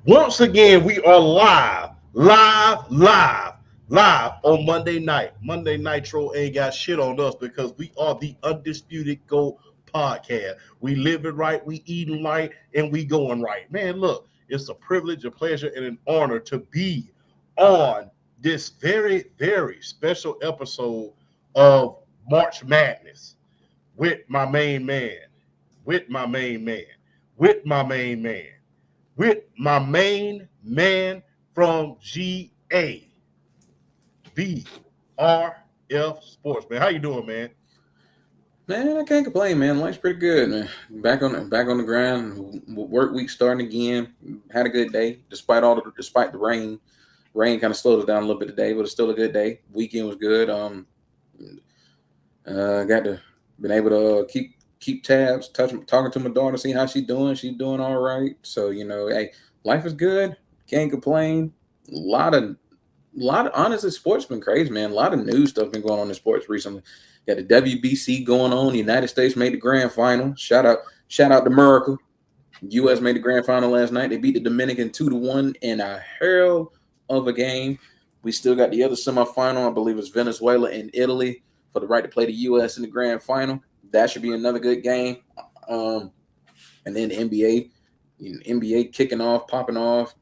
Once again, we are live on Monday night. Monday Nitro ain't got shit on us because we are the Undisputed Go podcast. We living right, we eating right, and we going right. Man, look, it's a privilege, a pleasure, and an honor to be on this very, very special episode of March Madness with my main man, with my main man, with my main man with my main man from GA, VRF Sports. Man, how you doing, man? Man, I can't complain, man. Life's pretty good, man. Back on the ground. Work week starting again. Had a good day, despite the rain. Rain kind of slowed us down a little bit today, but it's still a good day. Weekend was good. Got to been able to keep tabs, talking to my daughter, see how she's doing. She's doing all right. So hey, life is good. Can't complain. A lot of honestly, sports been crazy, man. A lot of news stuff been going on in sports recently. Got the WBC going on. The United States made the grand final. Shout out to America. U.S. made the grand final last night. They beat the Dominican 2-1 in a hell of a game. We still got the other semifinal. I believe it's Venezuela and Italy for the right to play the U.S. in the grand final. That should be another good game. And then the NBA kicking off, popping off.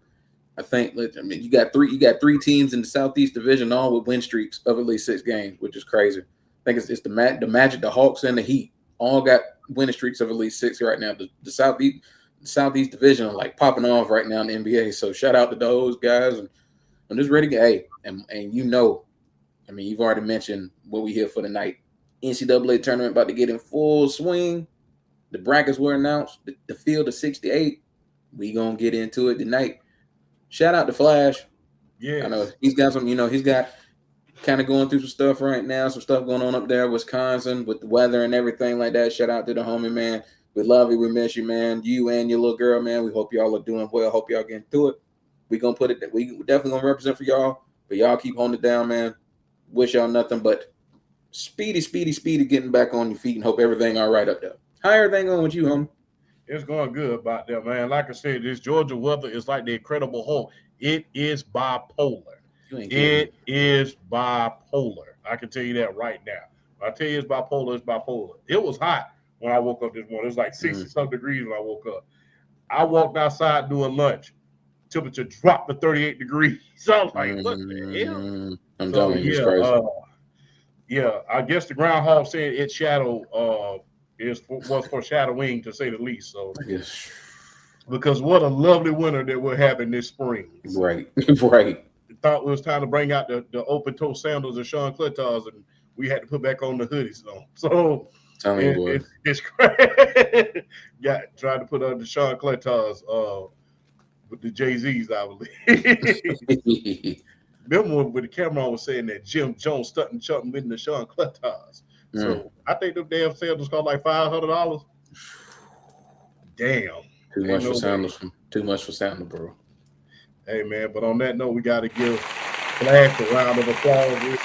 You got three teams in the Southeast Division, all with win streaks of at least 6 games, which is crazy. I think it's the Magic, the Hawks, and the Heat all got winning streaks of at least 6 right now. The Southeast Division are like popping off right now in the NBA. So shout out to those guys, and I'm just ready to get. Hey, and you've already mentioned what we here for tonight. NCAA tournament about to get in full swing. The brackets were announced. The field of 68. We gonna get into it tonight. Shout out to Flash. Yeah, I know he's got some. He's got kind of going through some stuff right now. Some stuff going on up there in Wisconsin with the weather and everything like that. Shout out to the homie, man. We love you. We miss you, man. You and your little girl, man. We hope y'all are doing well. Hope y'all getting through it. We definitely gonna represent for y'all. But y'all keep holding it down, man. Wish y'all nothing but speedy getting back on your feet and hope everything all right up there. How everything going with you, homie? it's going good about there, man. Like I said, this Georgia weather is like the Incredible Hulk. It is bipolar. You ain't kidding me. It is bipolar. I can tell you that right now. When I tell you it's bipolar, it's bipolar. It was hot when I woke up this morning. It was like 60 something degrees when I woke up. I walked outside doing lunch. Temperature dropped to 38 degrees. So I was like, what the hell? I'm So telling you, it's crazy. yeah, I guess the groundhog said its shadow was foreshadowing to say the least. So I guess. because what a lovely winter that we're having this spring. So Right. Right. thought it was time to bring out the open toe sandals and Sean Clitars, and we had to put back on the hoodies on. So Telling you, boy. it's crazy. Got tried to put on the Sean Clitars with the Jay-Z's, I believe. Remember when the camera was saying that Jim Jones stunting something in the Sean Clitars. So I think them damn sandals cost like $500. Damn. Too Ain't much for no way. sandals. Too much for sandals, bro. Hey man, but on that note, we got to give Flash a round of applause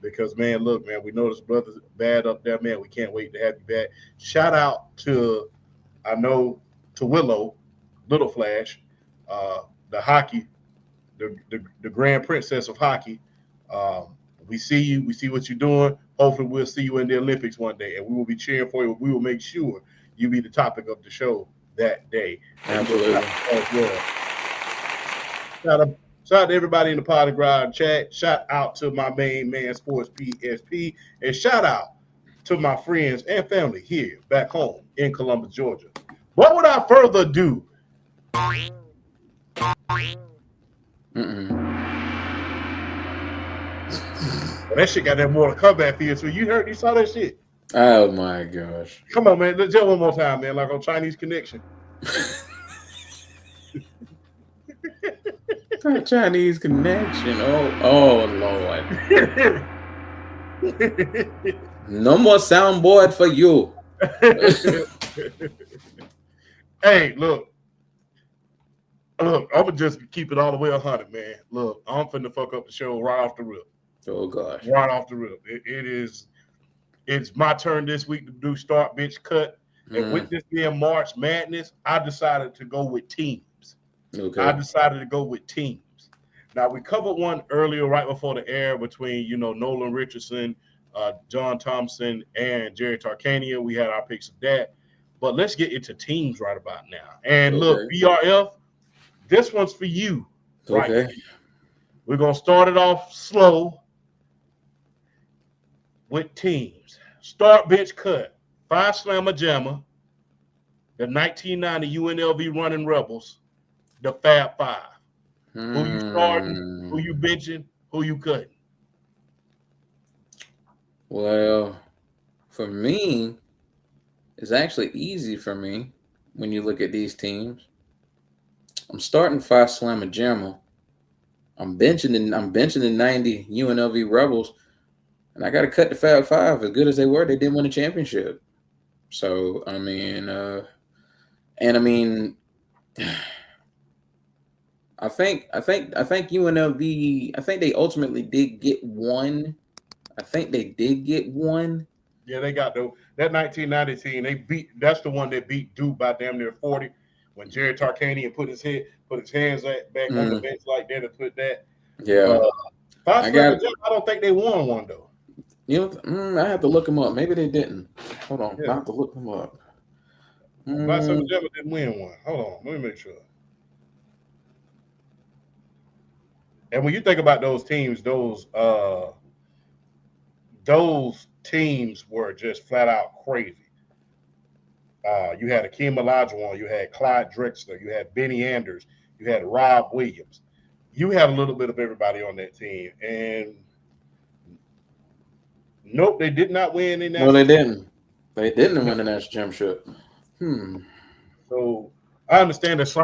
because man, look, man, we know this brother's bad up there, man. We can't wait to have you back. Shout out to to Willow, Little Flash, the hockey, the grand princess of hockey. Um, we see you. We see what you're doing. Hopefully, we'll see you in the Olympics one day, and we will be cheering for you. We will make sure you be the topic of the show that day. Absolutely. As well. Shout out to everybody in the Potty Grind chat. Shout out to my main man, Sports PSP. And shout out to my friends and family here back home in Columbus, Georgia. But without further ado, that shit got that Mortal Kombat feel. So you saw that shit? Oh my gosh. Come on, man. Let's do it one more time, man. Like on Chinese Connection. Chinese connection. Oh Lord. No more soundboard for you. Hey, look, I'm gonna just keep it all the way 100, man. Look, I'm finna fuck up the show right off the rip. Oh gosh. Right off the rip. It's my turn this week to do start, bench, cut. And with this being March Madness, I decided to go with teams. I Okay. decided to go with teams. Now we covered one earlier, right before the air, between Nolan Richardson, John Thompson, and Jerry Tarkanian. We had our picks of that, but let's get into teams right about now. And look, Okay. BRF, this one's for you, right Okay. here. We're gonna start it off slow with teams. Start bench cut. Five Slammer Jammer, the 1990 UNLV Running Rebels, the Fab Five. Who you starting? Who you benching? Who you cutting? Well, for me, it's actually easy for me when you look at these teams. I'm starting Five Slammer Jammer. I'm benching the 90 UNLV Rebels, and I got to cut the Fab Five. As good as they were, they didn't win a championship. So I mean, and I mean, I think UNLV. I think they ultimately did get one. I think they did get one. Yeah, they got that 1990 team. They beat. That's the one that beat Duke by damn near 40. When Jerry Tarkanian put his hands back on the Mm, bench like that and put that. yeah, Uh, Five I Slammer got. Jam, I don't think they won one though. I have to look them up. Maybe they didn't. Hold on, I Yeah, have to look them up. Five Slammer Mm, Jam didn't win one. Hold on, let me make sure. And when you think about those teams, those teams were just flat out crazy. You had Akeem Olajuwon, you had Clyde Drexler, you had Benny Anders, you had Rob Williams. You had a little bit of everybody on that team. And nope, they did not win in no, national they championship. didn't. They didn't win the national championship. Hmm. So I understand that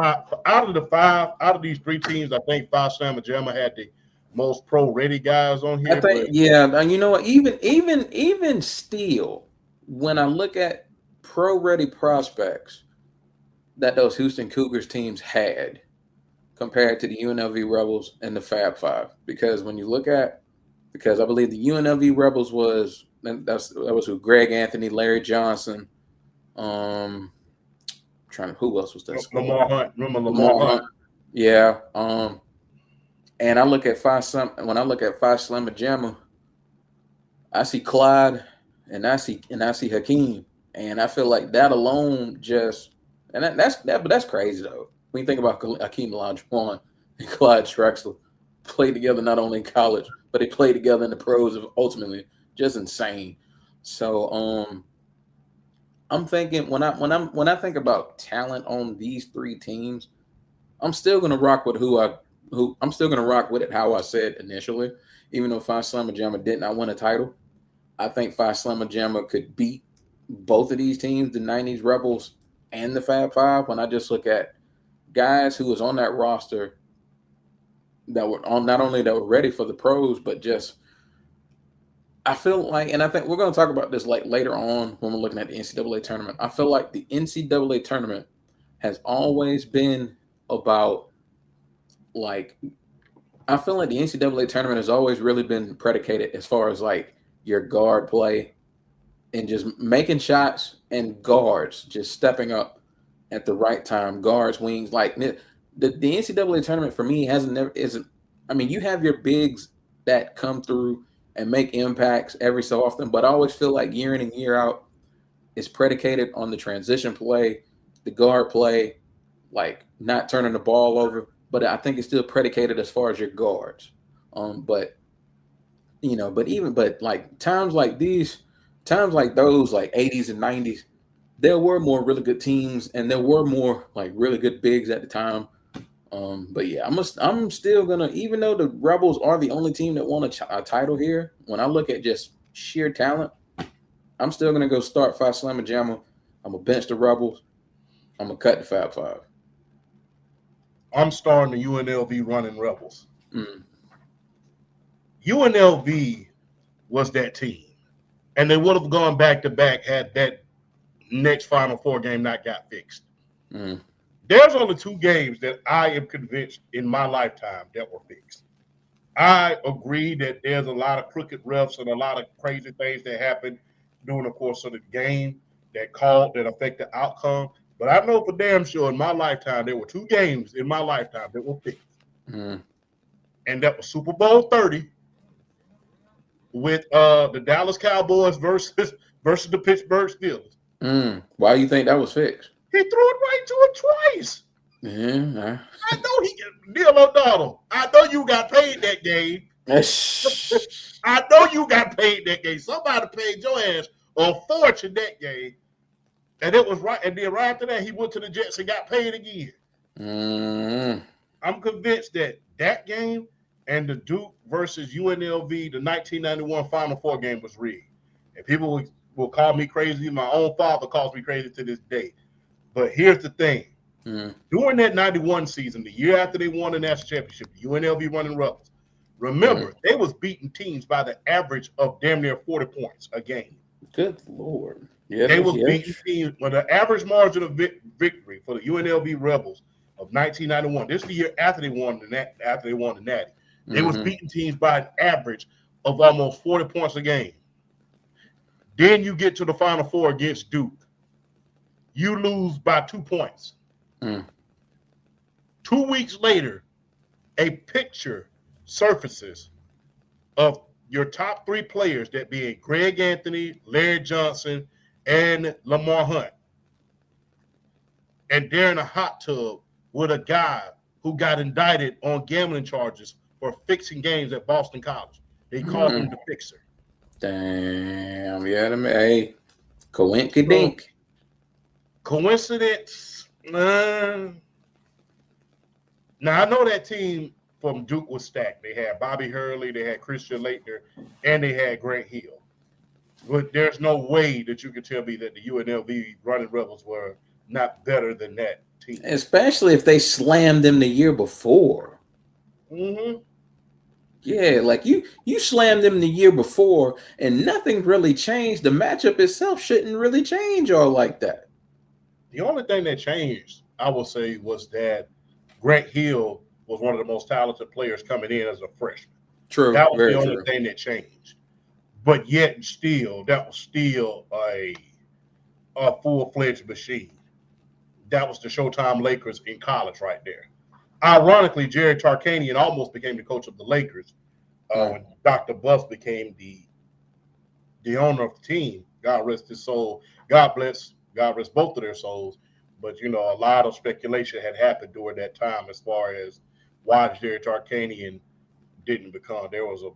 out of the five, out of these three teams, I think Five Slammer Jamma had the most pro ready guys on I here. But think, yeah, and you know what? Even still, when I look at pro ready prospects that those Houston Cougars teams had compared to the UNLV Rebels and the Fab Five, because when you look at, because I believe the UNLV Rebels that was who Greg Anthony, Larry Johnson, trying to who else was that squad? Lamar Hunt, remember Lamar Lamar Hunt? Hunt, yeah. And I look at when I look at Five Slamma Jamma, I see Clyde and I see Hakeem, and I feel like that alone just and but that's crazy though. When you think about Hakeem Olajuwon and Clyde Drexler played together not only in college but they played together in the pros of ultimately just insane. So I'm thinking when I think about talent on these three teams, I'm still gonna rock with who I'm still gonna rock with it how I said initially, even though Five Slamma Jamma did not win a title. I think Five Slamma Jamma could beat both of these teams, the 90s Rebels and the Fab Five, when I just look at guys who was on that roster that were on not only that were ready for the pros, but just I feel like, and I think we're going to talk about this like later on when we're looking at the NCAA tournament. I feel like the NCAA tournament has always been about like I feel like the NCAA tournament has always really been predicated as far as like your guard play and just making shots and guards just stepping up at the right time. Guards, wings, like the NCAA tournament for me hasn't never isn't. I mean, you have your bigs that come through and make impacts every so often, but I always feel like year in and year out is predicated on the transition play, the guard play, like not turning the ball over. But I think it's still predicated as far as your guards. But but like times like those, like 80s and 90s, there were more really good teams and there were more like really good bigs at the time. But yeah, I'm still gonna, even though the Rebels are the only team that won a title here, when I look at just sheer talent, I'm still gonna go start Five Slamma Jamma. I'm gonna bench the Rebels. I'm gonna cut the Fab Five. I'm starting the UNLV Running Rebels. Mm, UNLV was that team, and they would have gone back to back had that next Final Four game not got fixed. mm, There's only two games that I am convinced in my lifetime that were fixed. I agree that there's a lot of crooked refs and a lot of crazy things that happen during the course of the game that affect the outcome. But I know for damn sure in my lifetime, there were 2 games in my lifetime that were fixed. Mm. And that was Super Bowl 30 with the Dallas Cowboys versus the Pittsburgh Steelers. Why do you think that was fixed? He threw it right to him twice. Yeah. I know Neil O'Donnell, I know you got paid that game. I know you got paid that game. Somebody paid your ass a fortune that game. And it was right. And then right after that, he went to the Jets and got paid again. I'm convinced that game and the Duke versus UNLV, the 1991 Final Four game was rigged. And people will call me crazy. My own father calls me crazy to this day. But here's the thing. During that 91 season, the year after they won the national championship, the UNLV running Rebels, remember, they was beating teams by the average of damn near 40 points a game. Good Lord. Yeah, they was beating teams with an average margin of victory for the UNLV Rebels of 1991. This is the year after they won the Natty. They was beating teams by an average of almost 40 points a game. Then you get to the Final Four against Duke. You lose by 2 points. 2 weeks later, a picture surfaces of your top 3 players, that being Greg Anthony, Larry Johnson, and Lamar Hunt. And they're in a hot tub with a guy who got indicted on gambling charges for fixing games at Boston College. They called him the fixer. Damn, yeah, hey, coinkydink. Coincidence? Now, I know that team from Duke was stacked. They had Bobby Hurley, they had Christian Laettner, and they had Grant Hill. But there's no way that you can tell me that the UNLV running Rebels were not better than that team. Especially if they slammed them the year before. Yeah, like you slammed them the year before and nothing really changed. The matchup itself shouldn't really change all like that. The only thing that changed, I will say, was that Grant Hill was one of the most talented players coming in as a freshman. True. That was the only thing that changed. But yet and still, that was still a full-fledged machine. That was the Showtime Lakers in college right there. Ironically, Jerry Tarkanian almost became the coach of the Lakers when Dr. Buss became the owner of the team. God rest his soul. God rest both of their souls. But, you know, a lot of speculation had happened during that time as far as why Jerry Tarkanian didn't become. There was a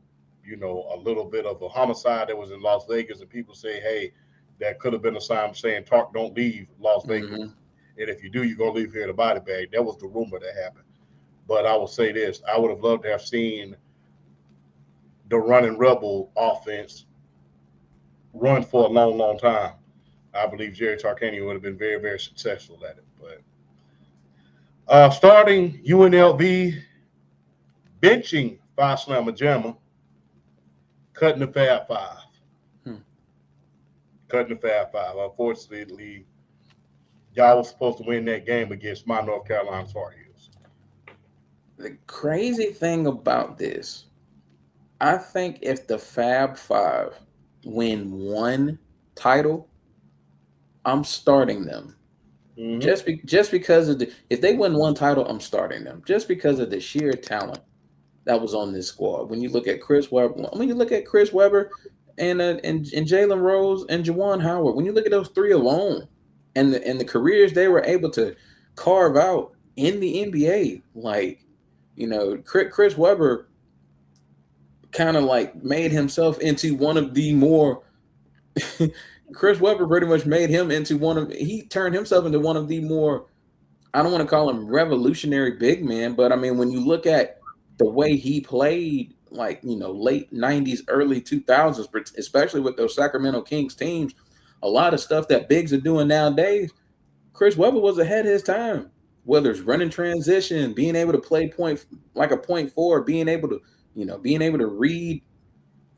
little bit of a homicide that was in Las Vegas, and people say, hey, that could have been a sign saying, Tark, don't leave Las Vegas. And if you do, you're going to leave here in a body bag. That was the rumor that happened. But I will say this. I would have loved to have seen the running Rebel offense run for a long, long time. I believe Jerry Tarkanian would have been very, very successful at it. But starting UNLV, benching Phi Slamma Jamma, cutting the Fab Five. Cutting the Fab Five. Unfortunately, y'all was supposed to win that game against my North Carolina Tar Heels. The crazy thing about this, I think if the Fab Five win one title, I'm starting them. Just because of if they win one title, I'm starting them. Just because of the sheer talent that was on this squad. When you look at Chris Webber, and Jalen Rose and Juwan Howard, when you look at those 3 alone, and the careers they were able to carve out in the NBA, like, you know, Chris Webber kind of like made himself into one of the more. Chris Webber pretty much made him into he turned himself into one of the more, I don't want to call him revolutionary big men, but I mean, when you look at the way he played, like, you know, late 90s, early 2000s, especially with those Sacramento Kings teams, a lot of stuff that bigs are doing nowadays, Chris Webber was ahead of his time, whether it's running transition, being able to play point forward, being able to read,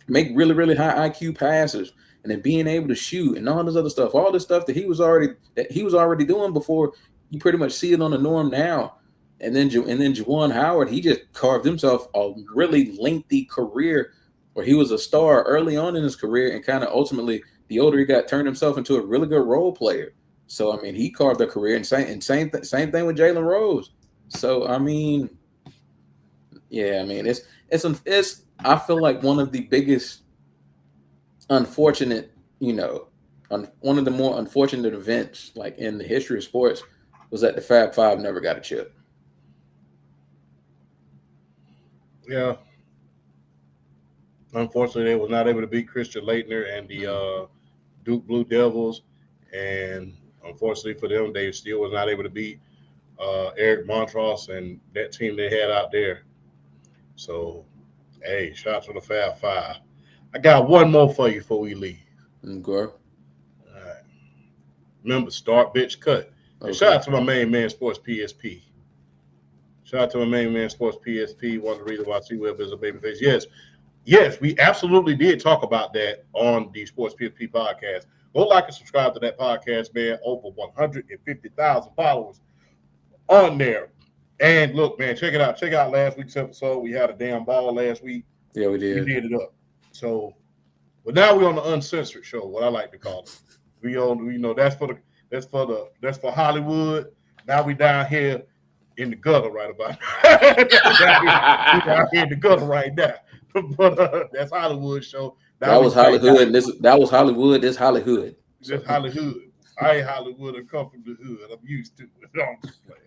make really, really high IQ passes, and then being able to shoot and all this other stuff, all this stuff that he was already doing before. You pretty much see it on the norm now. And then Juwan Howard, he just carved himself a really lengthy career where he was a star early on in his career, and kind of ultimately, the older he got, turned himself into a really good role player. So I mean, he carved a career, and same thing with Jalen Rose. So I mean, yeah, I mean, it's I feel like one of the biggest unfortunate, one of the more unfortunate events like in the history of sports was that the Fab Five never got a chip. Yeah. Unfortunately, they was not able to beat Christian Leitner and the Mm. Duke Blue Devils, and unfortunately for them, they still was not able to beat Eric Montross and that team they had out there. So, hey, shout out to the Fab Five. I got one more for you before we leave. Okay. All right. Remember, start, bitch, cut. And shout Okay. out to my main man, Sports PSP. Shout out to my main man, Sports PSP. One of the reasons why C Web is a babyface. Yes, we absolutely did talk about that on the Sports PSP podcast. Go like and subscribe to that podcast, man. Over 150,000 followers on there. And look, man, check it out. Check out last week's episode. We had a damn ball last week. Yeah, we We did. did it up. So, but now we're on the uncensored show, what I like to call it. We on, that's for Hollywood. Now we down here in the gutter right about now. we down here in the gutter right now. But that's Hollywood show. Now That we was back down. Hollywood. That was Hollywood. This Hollywood. So, That's Hollywood. I ain't Hollywood. I come from the hood. I'm used to it. I'm just playing,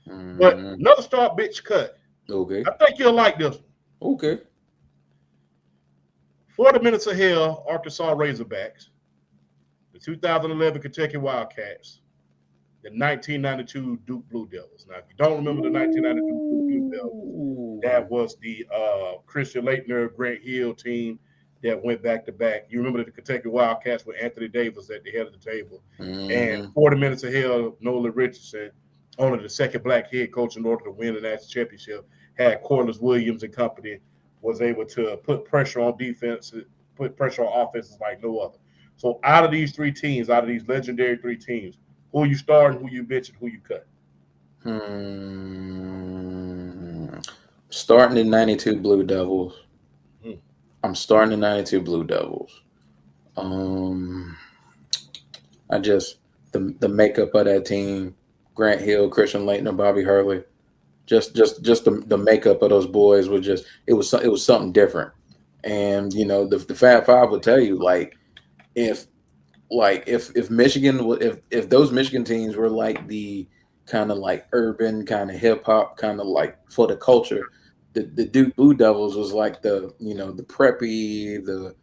man. But another start, bitch, cut. Okay. I think you'll like this one. Okay. 40 minutes of hell, Arkansas Razorbacks, the 2011 Kentucky Wildcats, the 1992 Duke Blue Devils. Now, if you don't remember the 1992 Duke Blue Devils, that was the Christian Leitner, Grant Hill team that went back to back. You remember the Kentucky Wildcats with Anthony Davis at the head of the table. And 40 minutes of hell, Nolan Richardson, only the second black head coach in order to win the national championship, had Corliss Williams and company, was able to put pressure on defense, put pressure on offenses like no other. So out of these three teams, out of these legendary three teams, who you starting, who you bitching, who you cut? Starting the 92 Blue Devils. I'm starting the 92 Blue Devils. I just the makeup of that team, Grant Hill, Christian Leitner, Bobby Hurley, just the makeup of those boys was just it was something different. And the Fab Five would tell you if Michigan, if those Michigan teams were like the kind of like urban kind of hip hop kind of like for the culture, the Duke Blue Devils was like the the preppy, the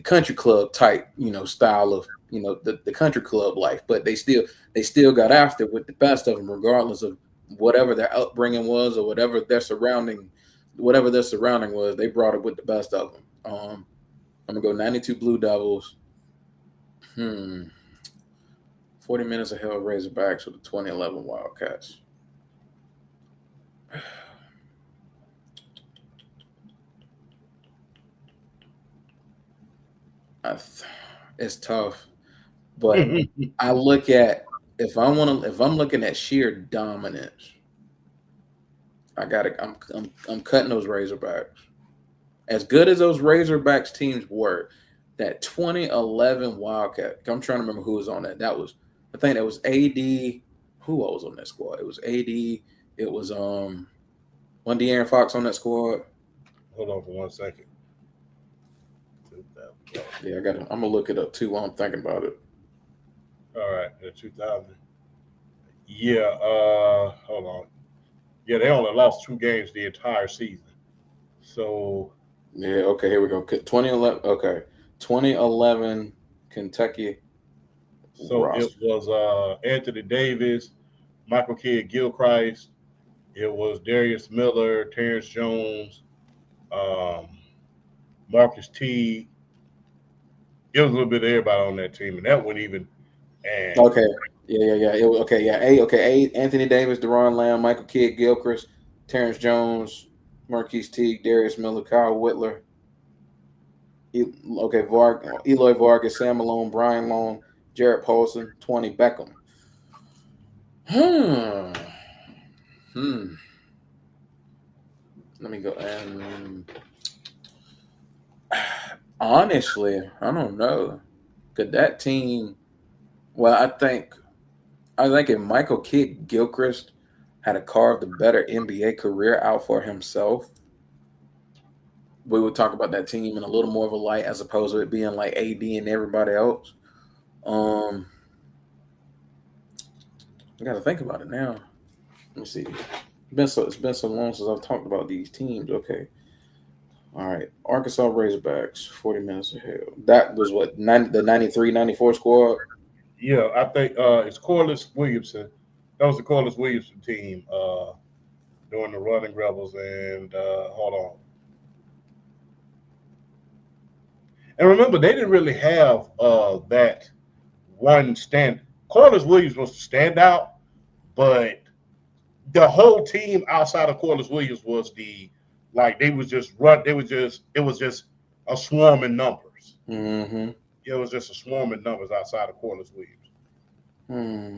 country club type style of the country club life. But they still got after with the best of them, regardless of whatever their upbringing was or whatever their surrounding was. They brought it with the best of them. I'm gonna go 92 Blue Devils. 40 minutes of hell Razorbacks with the 2011 Wildcats. It's tough, but I look at if I'm looking at sheer dominance, I'm cutting those Razorbacks. As good as those Razorbacks teams were, that 2011 Wildcat. I'm trying to remember who was on that. I think that was AD. Who was on that squad? It was AD. It was one De'Aaron Fox on that squad. Hold on for 1 second. Yeah, I'm gonna look it up too while I'm thinking about it. All right, 2000. Yeah, hold on. Yeah, they only lost 2 games the entire season. So yeah, okay, here we go. 2011. Okay, 2011 Kentucky. So roster. It was Anthony Davis, Michael Kidd Gilchrist. It was Darius Miller, Terrence Jones, Marcus Teague. It was a little bit of everybody on that team, and that wasn't even. And okay, yeah. Anthony Davis, Deron Lamb, Michael Kidd Gilchrist, Terrence Jones, Marquise Teague, Darius Miller, Kyle Whittler. Eloy Vargas, Sam Malone, Brian Long, Jared Paulson, 20 Beckham. Let me go. Honestly, I don't know. Cause that team Well, I think if Michael Kidd Gilchrist had carved a better NBA career out for himself, we would talk about that team in a little more of a light as opposed to it being like AD and everybody else. Um, I got to think about it now. Let me see. It's been so long since I've talked about these teams. Okay. All right. Arkansas Razorbacks, 40 minutes of hell. That was what, the 93-94 squad? Yeah, I think it's Corliss Williamson. That was the Corliss Williamson team during the Running Rebels. And hold on. And remember, they didn't really have that one stand. Corliss Williams was the standout, but the whole team outside of Corliss Williams was they was just run. It was just a swarm in numbers. Mm-hmm. It was just a swarm in numbers outside of Corliss Williams.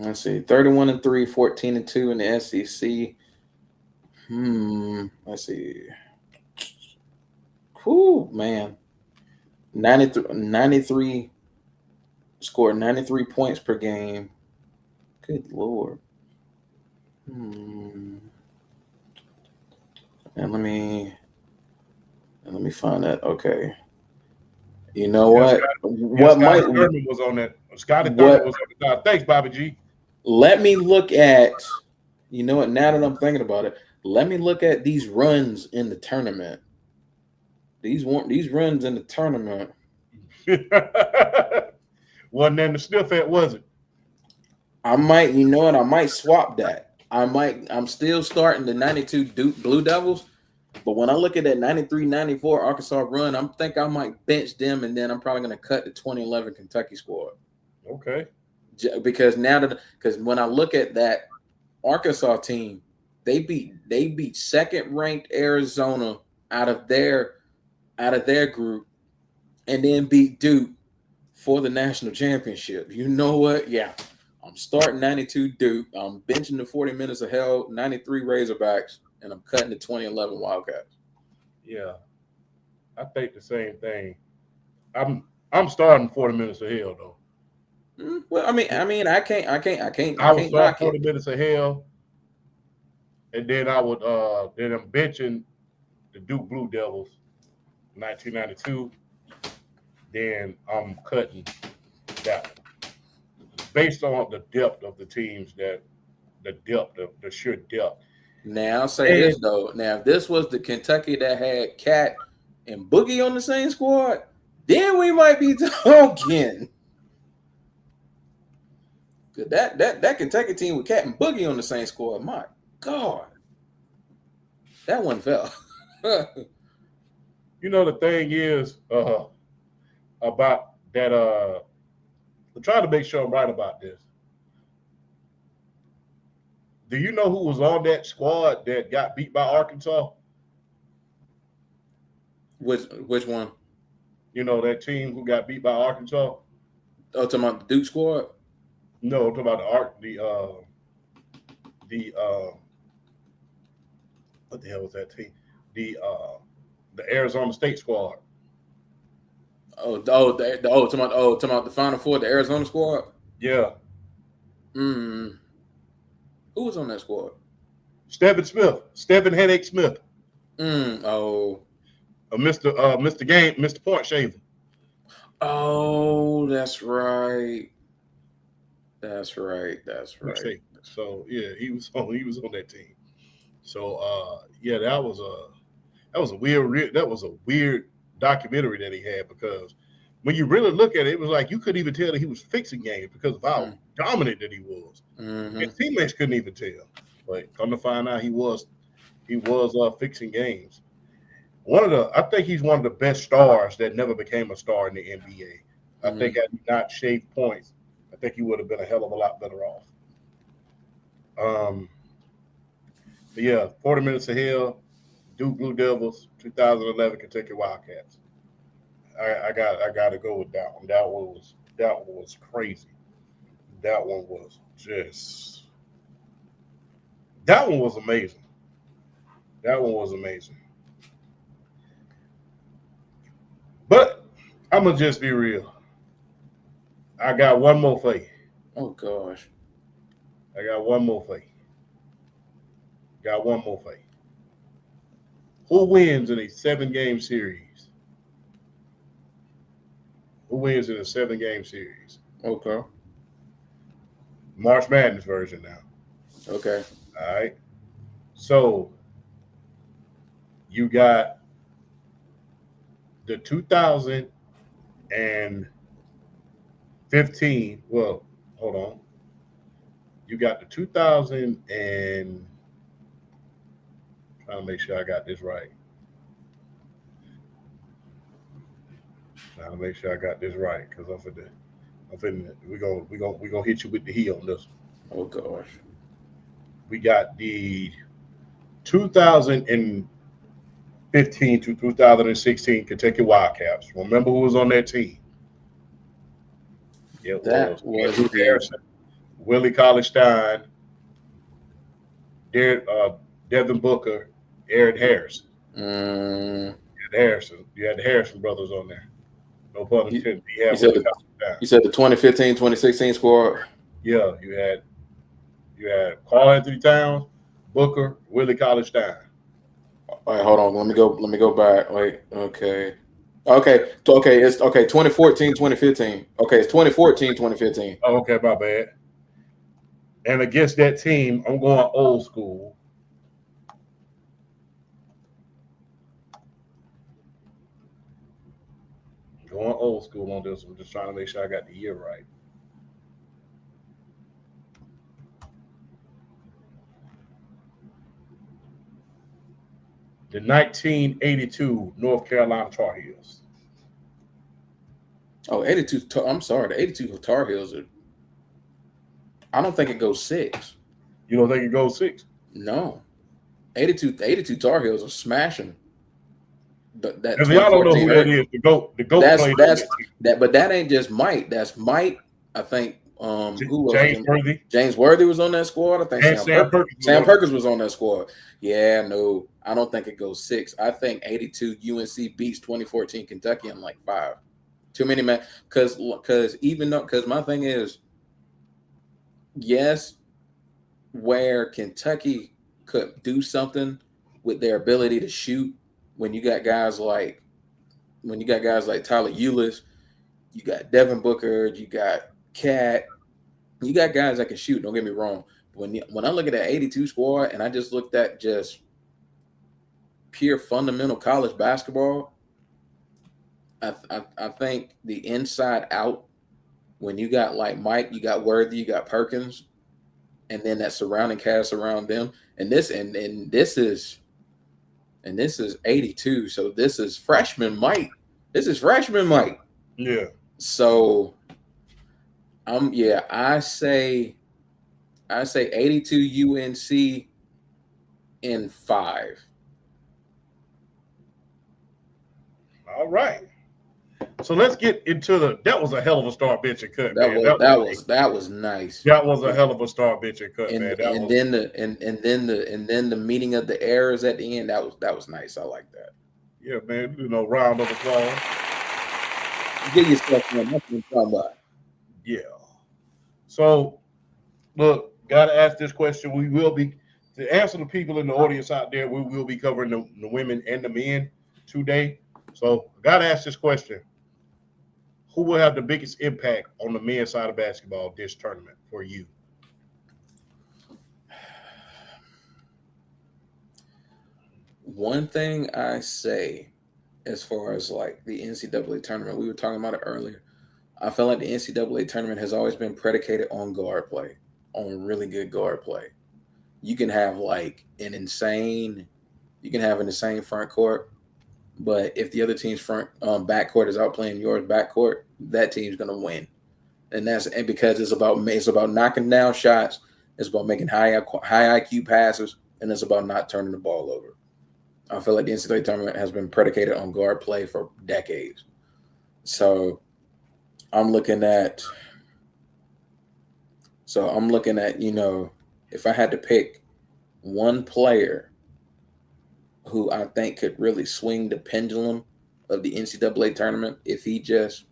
Let's see. 31-3, 14-2 in the SEC. Let's see. Whew, man. 93 scored 93 points per game. Good Lord. And let me find that. Okay. You know what? What Scotty might Thurman was on that. Scotty Thurman was on the top. Thanks, Bobby G. Let me look at, you know what, now that I'm thinking about it, let me look at these runs in the tournament. These runs in the tournament. Wasn't in the sniff at, was it? I might, you know what, I might swap that. I'm still starting the 92 Duke Blue Devils, but when I look at that 93-94 Arkansas run, I might bench them, and then I'm probably going to cut the 2011 Kentucky squad. Okay. Because when I look at that Arkansas team, they beat second ranked Arizona out of their group, and then beat Duke for the national championship. You know what? Yeah. I'm starting 92 Duke. I'm benching the 40 minutes of hell, 93 Razorbacks, and I'm cutting the 2011 Wildcats. Yeah. I think the same thing. I'm starting 40 minutes of hell though. Well, I mean, I can't would start 40 minutes of hell, and then I'm benching the Duke Blue Devils, 1992. Then I'm cutting that based on the depth of the teams, the sheer depth. Now I'll say this though. Now, if this was the Kentucky that had Cat and Boogie on the same squad, then we might be talking. That Kentucky team with Cat and Boogie on the same squad, my God, that one fell. You know, the thing is about that. I'm trying to make sure I'm right about this. Do you know who was on that squad that got beat by Arkansas? Which one? You know, that team who got beat by Arkansas? Oh, talking about the Duke squad? No, I'm talking about what the hell was that team? The Arizona State squad. Talking about the Final Four, the Arizona squad? Yeah. Who was on that squad? Stephen Headache Smith. Mr. Point Shaver. Oh, that's right. So yeah, he was on that team. So yeah, that was a weird documentary that he had, because when you really look at it, it was like you couldn't even tell that he was fixing games because of how dominant that he was. His teammates couldn't even tell. But come to find out, he was fixing games. I think he's one of the best stars that never became a star in the NBA. I think had he not shaved points, I think he would have been a hell of a lot better off. But yeah, 40 minutes of hell, Duke Blue Devils, 2011 Kentucky Wildcats. I got to go with that one. That one was crazy. That one was amazing. That one was amazing. But I'm gonna just be real. I got one more for you. Oh gosh. I got one more for you. Got one more for you. Who wins in a 7-game series? Who wins in a 7-game series? Okay. March Madness version now. Okay. All right. So you got the 2015. Well, hold on. You got the 2000 and trying to make sure I got this right. Trying to make sure I got this right because we gonna hit you with the heel on this one. Oh gosh. We got the 2015 to 2016 Kentucky Wildcats. Remember who was on that team? It That was was Andrew the Harrison, Willie Cauley-Stein, Devin Booker, Aaron Harrison. um, You had the Harrison brothers on there. No pun you, intended. You you had said Willie the, Cauley-Stein. you said the 2015, 2016 squad. Yeah, you had Karl Anthony Towns, Booker, Willie Cauley-Stein. All right, hold on. Let me go back. Wait. Okay. Okay. It's okay. 2014, 2015. Okay. It's 2014, 2015. Oh, okay, my bad. And against that team, I'm going old school. Going old school on this. I'm just trying to make sure I got the year right. The 1982 North Carolina Tar Heels. Oh, 82. I'm sorry. The 82 Tar Heels are. I don't think it goes 6. You don't think it goes 6? No. 82 Tar Heels are smashing. That If y'all don't know 2014 who that is, the GOAT that's played that, but that ain't just Mike. That's Mike. I think who else? James Worthy. James Worthy was on that squad. I think And Sam Perkins was on that squad. Yeah, no, I don't think it goes 6. I think 82 UNC beats 2014 Kentucky in like 5. Too many man, because my thing is, yes, where Kentucky could do something with their ability to shoot when you got guys like Tyler Eulis, you got Devin Booker, you got Cat, you got guys that can shoot. Don't get me wrong. When I look at that 82 squad and I just looked at just pure fundamental college basketball, I think the inside out, when you got like Mike, you got Worthy, you got Perkins, and then that surrounding cast around them, and this is 82, so this is freshman Mike. Yeah. So I say 82 UNC in 5. All right. So let's get into that was a hell of a start bench and cut, That man. was nice. That was a hell of a start bench and cut, man. Then the meeting of the errors at the end, that was nice. I like that. Yeah, man. Round of applause. Give yourself one. That's what I'm talking about. Yeah. So, look, gotta ask this question. We will be to answer the people in the audience out there. We will be covering the women and the men today. So, gotta ask this question: who will have the biggest impact on the men's side of basketball this tournament for you? One thing I say, as far as like the NCAA tournament, we were talking about it earlier. I feel like the NCAA tournament has always been predicated on guard play, on really good guard play. You can have an insane front court, but if the other team's front backcourt is outplaying yours backcourt, that team's gonna win. And because it's about knocking down shots, it's about making high IQ passes, and it's about not turning the ball over. I feel like the NCAA tournament has been predicated on guard play for decades. So I'm looking at, if I had to pick one player who I think could really swing the pendulum of the NCAA tournament if he just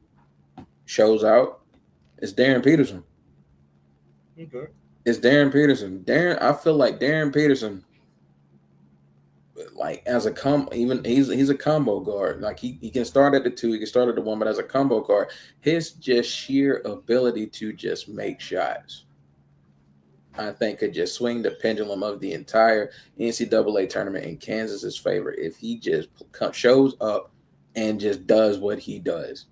shows out, it's Darren Peterson. Okay. It's Darren Peterson. I feel like Darren Peterson, like as a even he's a combo guard. Like he can start at the 2, he can start at the 1, but as a combo guard, his just sheer ability to just make shots, I think could just swing the pendulum of the entire NCAA tournament in Kansas's favor if he just shows up and just does what he does.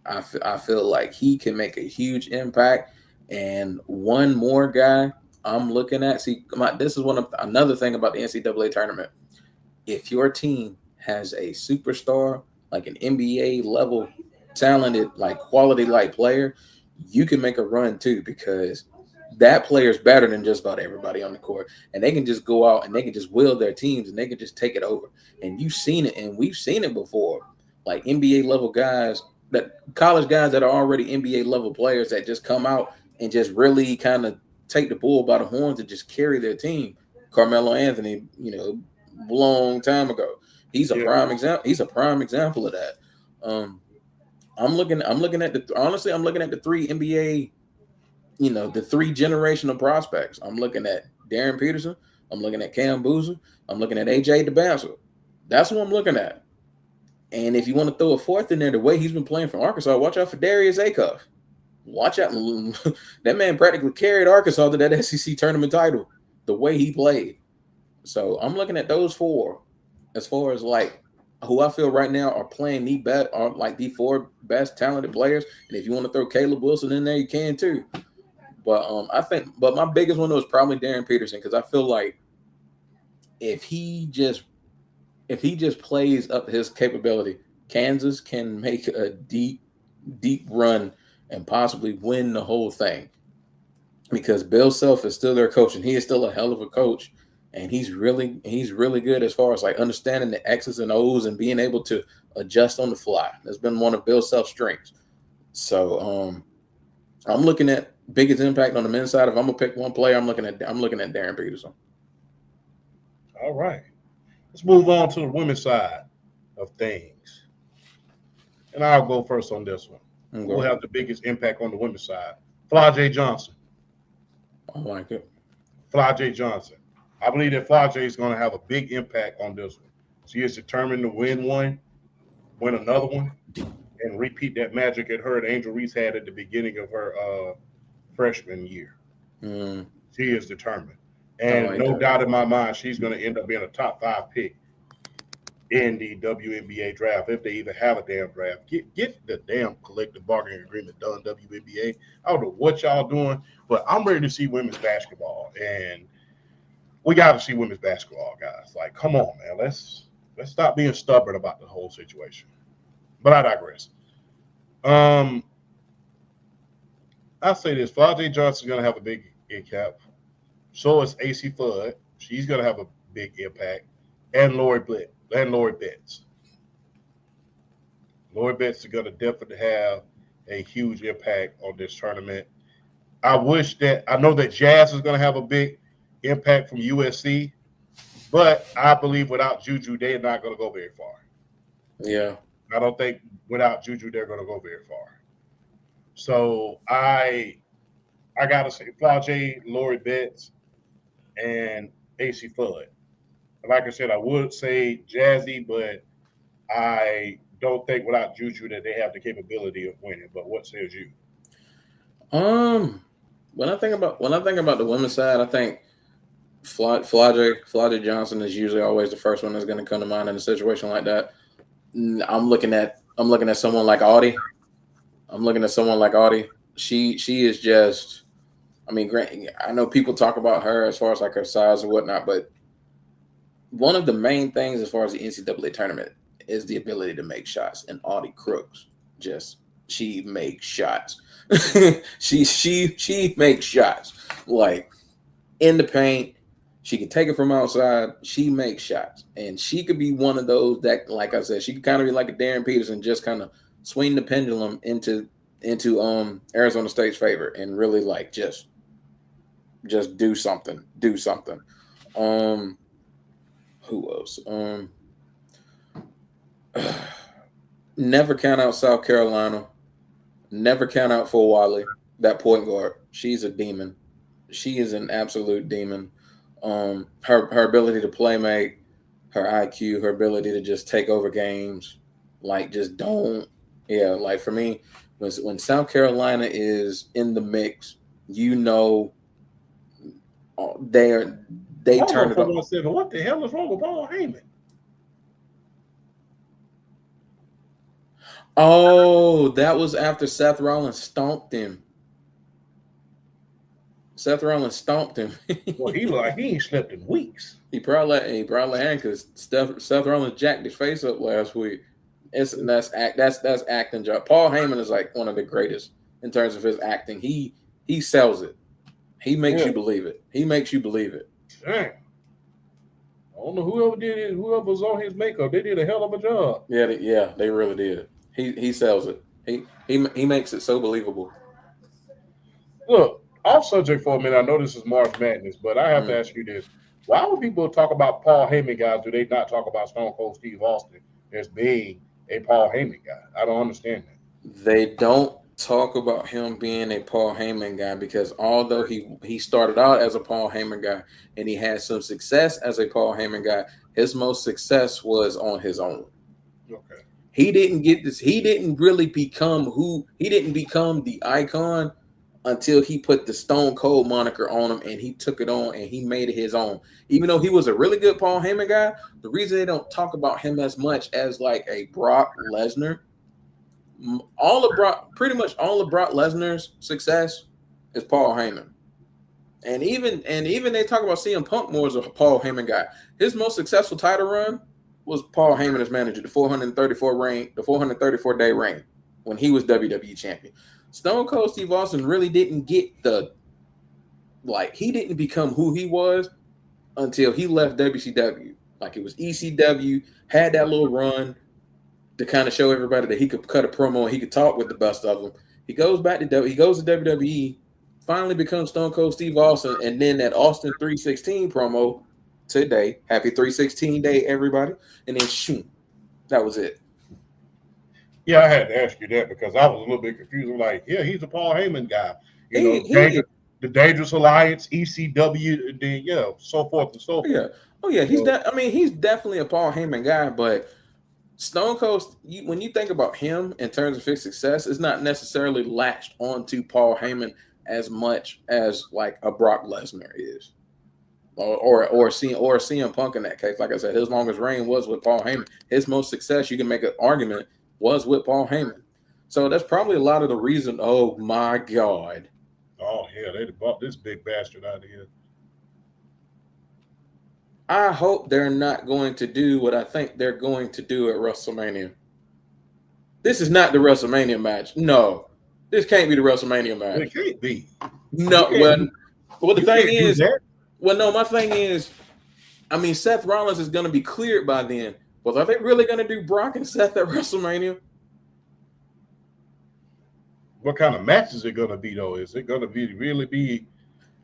I feel like he can make a huge impact. And one more guy I'm looking at. See, this is another thing about the NCAA tournament. If your team has a superstar, like an NBA level talented, like quality like player, you can make a run too, because that player is better than just about everybody on the court, and they can just go out and they can just will their teams and they can just take it over. And you've seen it, and we've seen it before, like NBA level guys, that college guys that are already NBA level players that just come out and just really kind of take the bull by the horns and just carry their team. Carmelo Anthony, long time ago. He's a Yeah. prime example. He's a prime example of that. Um, I'm looking at I'm looking at the 3 NBA, the 3 generational prospects. I'm looking at Darren Peterson. I'm looking at Cam Boozer. I'm looking at AJ DeBasile. That's what I'm looking at. And if you want to throw a fourth in there, the way he's been playing for Arkansas, watch out for Darius Acuff. Watch out. That man practically carried Arkansas to that SEC tournament title the way he played. So I'm looking at those 4 as far as like who I feel right now are playing the best, are like the 4 best talented players. And if you want to throw Caleb Wilson in there, you can too. But but my biggest one was probably Darren Peterson, because I feel like if he just plays up his capability, Kansas can make a deep run and possibly win the whole thing. Because Bill Self is still their coach, and he is still a hell of a coach, and he's really good as far as like understanding the X's and O's and being able to adjust on the fly. That's been one of Bill Self's strengths. So I'm looking at biggest impact on the men's side. If I'm gonna pick one player, I'm looking at Darren Peterson. All right. Let's move on to the women's side of things. And I'll go first on this one. Okay. Who will have the biggest impact on the women's side? Flau'jae Johnson. I like it. Flau'jae Johnson. I believe that Flau'jae is going to have a big impact on this one. She is determined to win one, win another one, and repeat that magic that her and Angel Reese had at the beginning of her freshman year. Mm. She is determined. And no doubt in my mind, she's going to end up being a top 5 pick in the WNBA draft, if they even have a damn draft. Get the damn collective bargaining agreement done, WNBA. I don't know what y'all doing, but I'm ready to see women's basketball. And we got to see women's basketball, guys. Like, come on, man. Let's stop being stubborn about the whole situation. But I digress. I'll say this. Flau'jae Johnson's going to have a big impact. So is AC Flood. She's going to have a big impact. And Lori Betts. Lori Betts is going to definitely have a huge impact on this tournament. I know that Jazz is going to have a big impact from USC, but I believe without Juju, they're not going to go very far. Yeah. I don't think without Juju, they're going to go very far. So I got to say Flau'jae, Lori Betts, and AC Flood. Like I said, I would say Jazzy, but I don't think without Juju that they have the capability of winning. But what says you? When I think about the women's side, I think Flau'jae Johnson is usually always the first one that's going to come to mind in a situation like that. I'm looking at someone like Audie. She is just, I mean, I know people talk about her as far as like her size and whatnot, but one of the main things as far as the NCAA tournament is the ability to make shots. And Audie Crooks, she makes shots. she makes shots like in the paint. She can take it from outside. She makes shots, and she could be one of those that, like I said, she could kind of be like a Darren Peterson, just kind of swing the pendulum into Arizona State's favor and really like just do something. Who else? Never count out South Carolina. Never count out Fort Wiley. that point guard. She's a demon. She is an absolute demon. Her ability to play make, her IQ, her ability to just take over games, like just don't. Yeah, like for me, when South Carolina is in the mix, you know, they turn it on. What the hell is wrong with Paul Heyman? Oh, that was after Seth Rollins stomped him. Seth Rollins stomped him. Well, he ain't slept in weeks. He probably had because Seth Rollins jacked his face up last week. That's acting job. Paul Heyman is like one of the greatest in terms of his acting. He sells it. He makes you believe it. He makes you believe it. Dang. I don't know whoever did it. Whoever was on his makeup, they did a hell of a job. Yeah, they really did. He sells it. He makes it so believable. Look, off subject for a minute. I know this is March Madness, but I have to ask you this: why would people talk about Paul Heyman guys? Do they not talk about Stone Cold Steve Austin as being a Paul Heyman guy? I don't understand that. They don't talk about him being a Paul Heyman guy because although he started out as a Paul Heyman guy and he had some success as a Paul Heyman guy, his most success was on his own. Okay. He didn't get this. He didn't really become he didn't become the icon until he put the Stone Cold moniker on him and he took it on and he made it his own. Even though he was a really good Paul Heyman guy, the reason they don't talk about him as much as like a Brock Lesnar, pretty much all of Brock Lesnar's success is Paul Heyman. And even they talk about CM Punk more as a Paul Heyman guy. His most successful title run was Paul Heyman as manager, the 434 day reign when he was WWE champion. Stone Cold Steve Austin really didn't get he didn't become who he was until he left WCW. Like it was ECW, had that little run to kind of show everybody that he could cut a promo and he could talk with the best of them. He goes to WWE, finally becomes Stone Cold Steve Austin, and then that Austin 316 promo today. Happy 316 day, everybody. And then shoot, that was it. Yeah, I had to ask you that because I was a little bit confused. I'm like, yeah, he's a Paul Heyman guy. The Dangerous Alliance, ECW, and then so forth and so forth. Yeah. Oh yeah, he's definitely a Paul Heyman guy, but Stone Cold, when you think about him in terms of his success, it's not necessarily latched onto Paul Heyman as much as like a Brock Lesnar is. Or CM Punk in that case. Like I said, his longest reign was with Paul Heyman. His most success, you can make an argument, was with Paul Heyman. So that's probably a lot of the reason. Oh my God. Oh yeah, they bought this big bastard out of here. I hope they're not going to do what I think they're going to do at WrestleMania. This is not the WrestleMania match. No. This can't be the WrestleMania match. It can't be. No, well the thing is, my thing is, Seth Rollins is going to be cleared by then. But are they really going to do Brock and Seth at WrestleMania? What kind of match is it going to be, though? Is it going to really be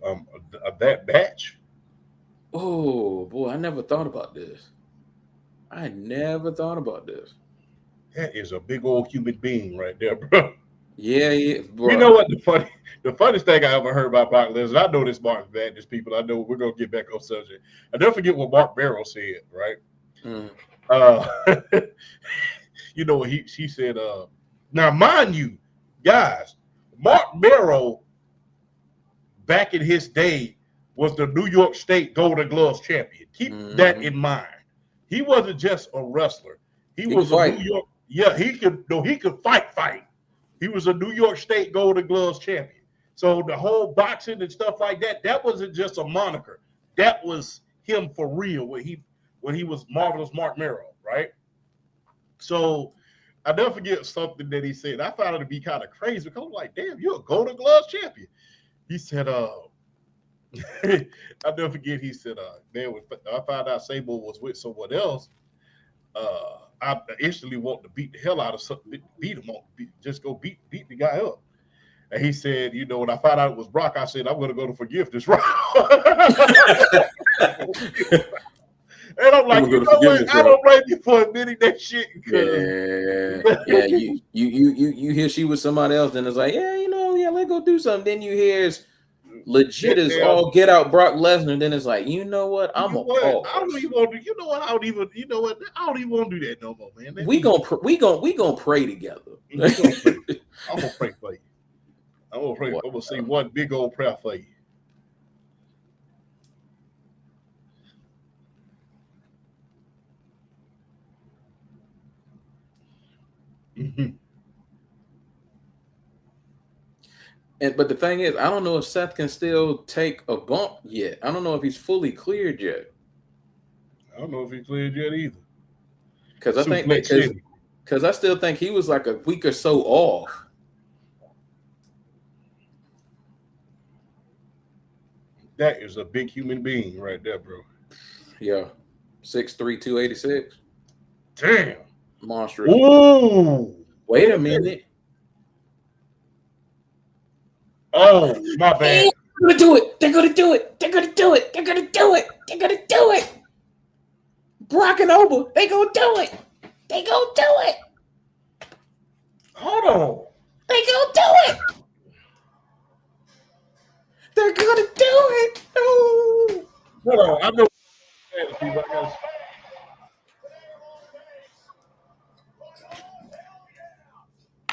that match? Oh, boy, I never thought about this. That is a big old human being right there, bro. Yeah, bro. You know what? The funniest thing I ever heard about Brock Lesnar, I know this Mark Madness people. I know we're going to get back on subject. I never forget what Mark Barrow said, right? Mm. You know what she said? Now, mind you, guys, Mark Barrow back in his day was the New York State Golden Gloves champion. Keep that in mind. He wasn't just a wrestler. He was a New York. Yeah, he could fight. He was a New York State Golden Gloves champion. So the whole boxing and stuff like that wasn't just a moniker. That was him for real when he was Marvelous Mark Barrow, right? So I never forget something that he said. I found it to be kind of crazy because I'm like, damn, you're a Golden Gloves champion. He said, I never forget. He said, man, I found out Sable was with someone else. I instantly want to beat the hell out of something, beat him up, just go beat the guy up. And he said, when I found out it was Brock, I said, I'm going to go to forgiveness round. And I'm like, you know what? I don't blame you for admitting that shit. Yeah. You hear she was somebody else, then it's like, let's go do something. Then you hear it's legit as all get out Brock Lesnar. Then it's like, you know what? I don't even want to. You know what? I don't even want to do that no more, man. We gonna pray together. I'm gonna pray for you. I'm gonna say one big old prayer for you. But the thing is, I don't know if Seth can still take a bump yet. I don't know if he's fully cleared yet. I don't know if he's cleared yet either. Because I still think he was like a week or so off. That is a big human being right there, bro. Yeah. 6'3", 286. Damn. Monstrous. Ooh. Wait a minute. Oh, my bad. They're gonna do it. They're gonna do it. They're gonna do it. They're gonna do it. They're gonna do it. Brock and Oba, they gonna do it. They gonna do it. Hold on. They gonna do it. They're gonna do it. Oh. Hold on. I know.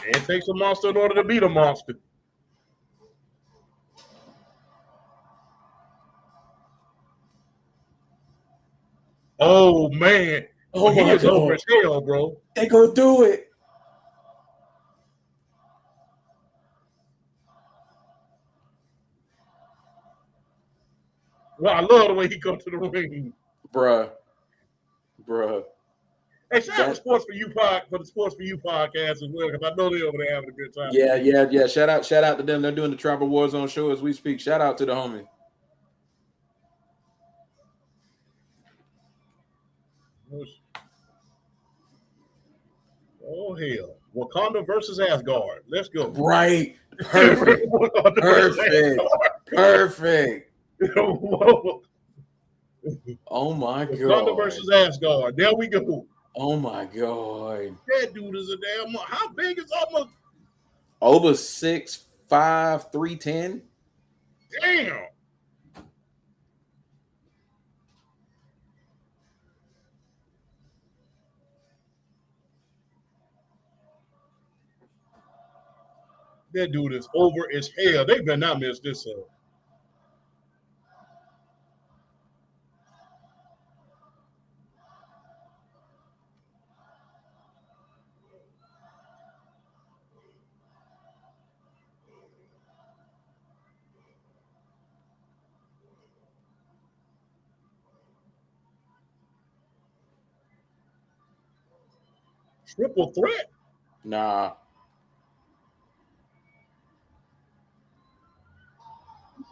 It takes a monster in order to beat a monster. Oh man! Oh my God! Over as hell, bro. They gonna do it. Well, I love the way he comes to the ring, bruh. Hey, shout out to Sports for You podcast as well, because I know they're over there having a good time. Yeah. Shout out to them. They're doing the Tribal Warzone show as we speak. Shout out to the homie. Oh hell! Wakanda versus Asgard. Let's go. Right. Perfect. Perfect. Oh my God. Wakanda versus Asgard. There we go. Oh my God. That dude is a damn. How big is almost? Over 6'5", 310. Damn. That dude is over as hell. They better not mess this up. Triple threat? Nah.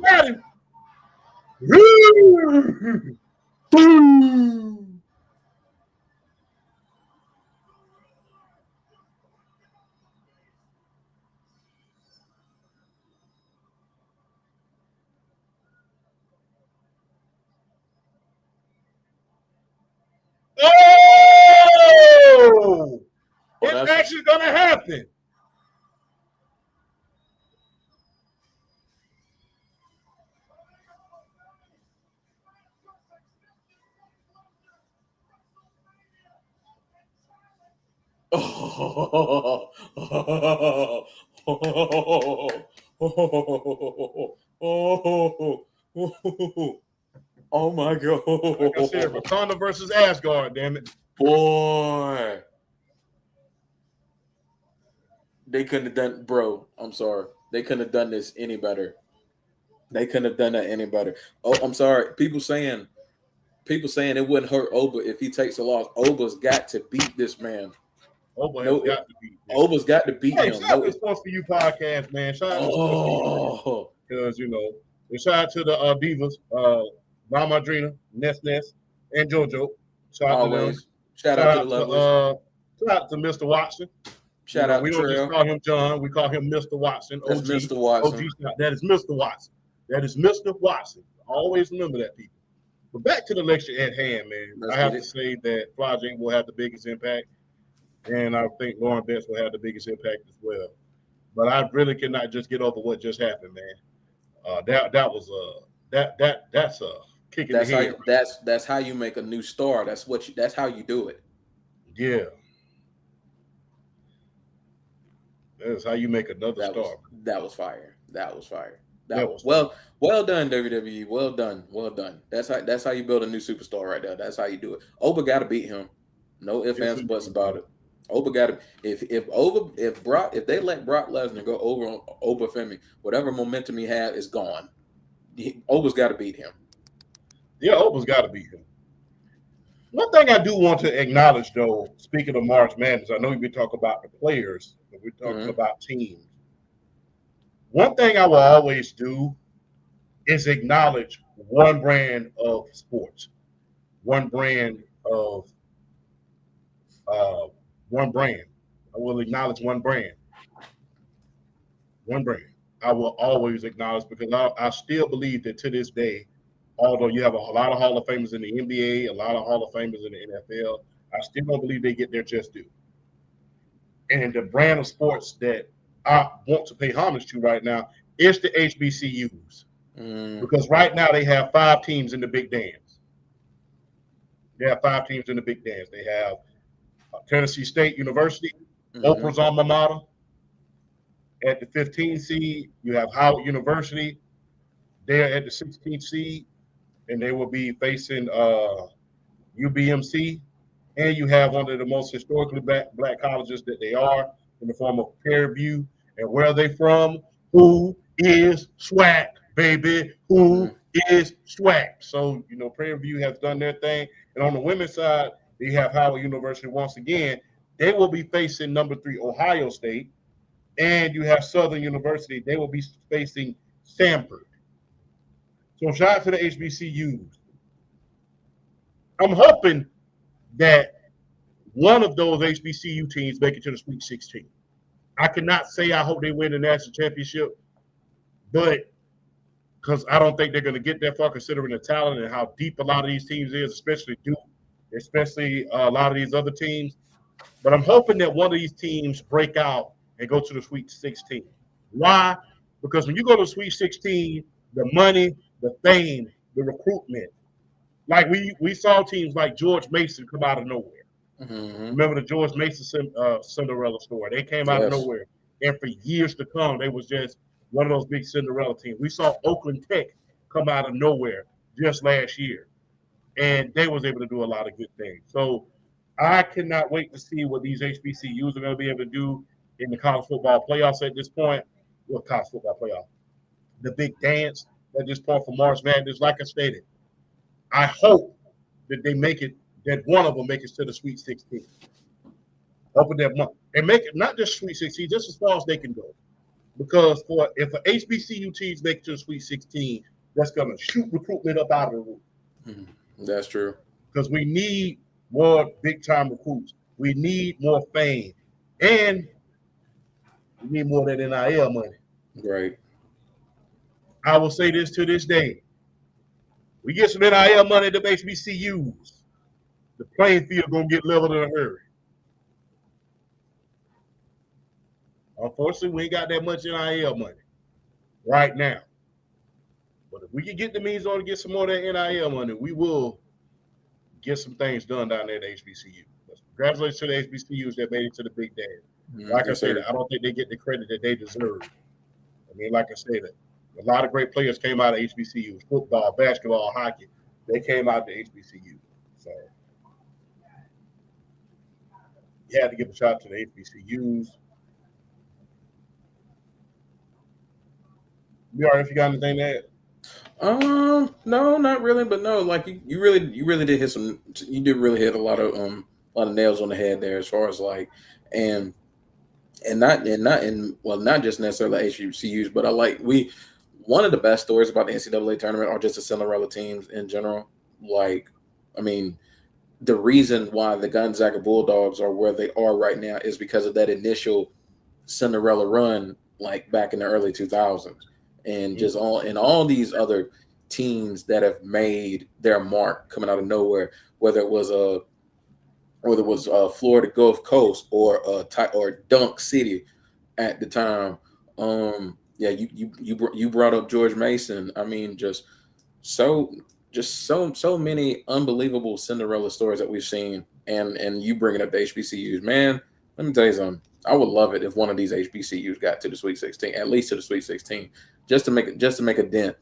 Got him. Oh! It's actually going to happen. Oh my God. Like I said, Wakanda versus Asgard, damn it. Boy. They couldn't have done, bro. I'm sorry. They couldn't have done this any better. They couldn't have done that any better. Oh, I'm sorry. People saying it wouldn't hurt Oba if he takes a loss. Oba's got to beat this man. Oba's got to beat him. Shout out to Sports for You podcast, man. Shout out because shout out to the divas, Mama Adrena, Ness, and JoJo. Shout out to them. Shout out to the levels. Shout out to Mr. Watson. Shout out to we don't just call him John. We call him Mr. Watson. That's OG, Mr. Watson. OG, that is Mr. Watson. That is Mr. Watson. Always remember that, people. But back to the lecture at hand, man. Let's I have get to it. say that Flajay will have the biggest impact, and I think Lauren Betts will have the biggest impact as well. But I really cannot just get over what just happened, man. That was that's a kick in the That's how head. you, that's how you make a new star. That's how you do it. Yeah, that's how you make another That star. was that was fire. That was fire. That That was fun. well done, WWE. Well done. Well done. That's how you build a new superstar right there. That's how you do it. Oba got to beat him. No ifs, Yes, ands, buts indeed, about man. it. Oba got to if they let Brock Lesnar go over on Oba Femi, whatever momentum he had is gone. Oba's got to beat him. Yeah, Oba's got to beat him. One thing I do want to acknowledge, though, speaking of March Madness, I know we've been talking about the players, but we're talking Mm-hmm. about teams. One thing I will always do is acknowledge one brand of sports, one brand of uh, one brand. I will acknowledge one brand, one brand. I will always acknowledge because I still believe that to this day, although you have a lot of Hall of Famers in the NBA, a lot of Hall of Famers in the NFL, I still don't believe they get their just due. And the brand of sports that I want to pay homage to right now is the HBCUs. Mm-hmm. Because right now they have 5 teams in the Big Dance. They have 5 teams in the Big Dance. They have Tennessee State University, Oprah's alma mater. At the 15th seed, you have Howard University. They're at the 16th seed, and they will be facing UBMC. And you have one of the most historically black colleges that they are in the form of Prairie View. And where are they from? Who is SWAC, baby? Who is SWAC? So, Prairie View has done their thing. And on the women's side, they have Howard University once again. They will be facing number 3 Ohio State. And you have Southern University. They will be facing Stanford. So shout out to the HBCUs. I'm hoping that one of those HBCU teams make it to the Sweet 16. I cannot say I hope they win the national championship, but because I don't think they're going to get that far considering the talent and how deep a lot of these teams is, especially Duke, especially a lot of these other teams. But I'm hoping that one of these teams break out and go to the Sweet 16. Why? Because when you go to the Sweet 16, the money, the fame, the recruitment, like we saw teams like George Mason come out of nowhere. Mm-hmm. Remember the George Mason Cinderella story? They came out of Yes. nowhere, and for years to come, they was just one of those big Cinderella teams. We saw Oakland Tech come out of nowhere just last year, and they was able to do a lot of good things. So I cannot wait to see what these HBCUs are going to be able to do in the college football playoffs at this point. Well, college football playoff, the big dance at this point for March Madness. Like I stated, I hope that they make it, that one of them make it to the Sweet 16. Open that month and make it not just Sweet 16, just as far as they can go. Because if an HBCU teams make it to the Sweet 16, that's going to shoot recruitment up out of the roof. Mm-hmm. That's true. Because we need more big time recruits. We need more fame, and we need more of that NIL money. Right. I will say this to this day: we get some NIL money to HBCUs, the playing field gonna get leveled in a hurry. Unfortunately, we ain't got that much NIL money right now. But if we can get the means on to get some more of that NIL money, we will get some things done down there at HBCU. But congratulations to the HBCUs that made it to the Big Dance. Like I said, I don't think they get the credit that they deserve. I mean, like I said, a lot of great players came out of HBCUs, football, basketball, hockey. They came out to HBCU. So you had to give a shout out to the HBCUs. If you got anything to add? No, not really, but no, like you really did hit you did really hit a lot of nails on the head there as far as like and not just necessarily HBCUs, but one of the best stories about the NCAA tournament are just the Cinderella teams in general. Like, I mean, the reason why the Gonzaga Bulldogs are where they are right now is because of that initial Cinderella run, like back in the early 2000s, and just all these other teams that have made their mark coming out of nowhere, whether it was Florida Gulf Coast or Dunk City at the time. Yeah, you brought up George Mason. I mean, so so many unbelievable Cinderella stories that we've seen, and you bringing up the HBCUs, man. Let me tell you something. I would love it if one of these HBCUs got to the Sweet 16, at least to the Sweet 16, just to make a dent,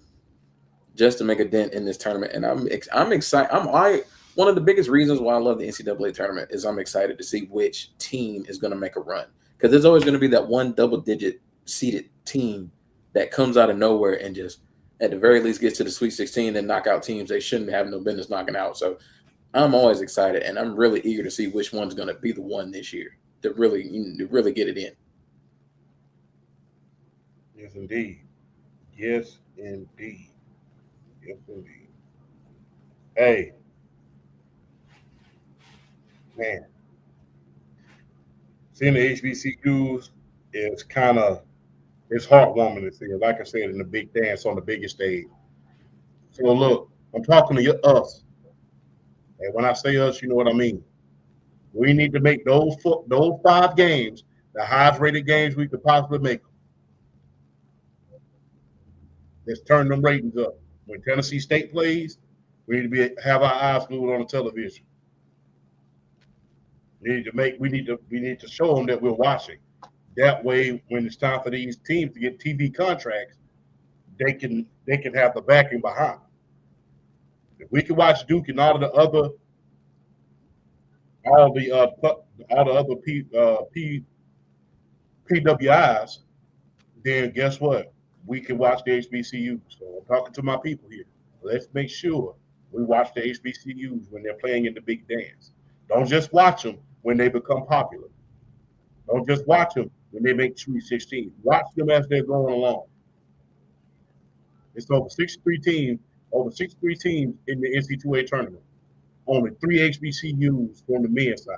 in this tournament. And I'm excited. One of the biggest reasons why I love the NCAA tournament is I'm excited to see which team is going to make a run, because there's always going to be that one double-digit seeded team that comes out of nowhere and just, at the very least, gets to the Sweet 16 and knock out teams they shouldn't have no business knocking out. So I'm always excited, and I'm really eager to see which one's going to be the one this year to really get it in. Yes, indeed. Yes, indeed. Yes, indeed. Hey, man, seeing the HBCUs is it's heartwarming to see. Like I said, in the big dance on the biggest stage. So look, I'm talking to us, and when I say us, you know what I mean. We need to make those 5 games the highest rated games we could possibly make. Let's turn them ratings up. When Tennessee State plays, we need to have our eyes glued on the television. We need to show them that we're watching. That way, when it's time for these teams to get TV contracts, they can have the backing behind. If we can watch Duke and all the other PWIs, then guess what? We can watch the HBCUs. So I'm talking to my people here. Let's make sure we watch the HBCUs when they're playing in the big dance. Don't just watch them when they become popular. Don't just watch them when they make Sweet 16. Watch them as they're going along. It's over 63 teams in the NC2A tournament. Only 3 HBCUs on the men's side.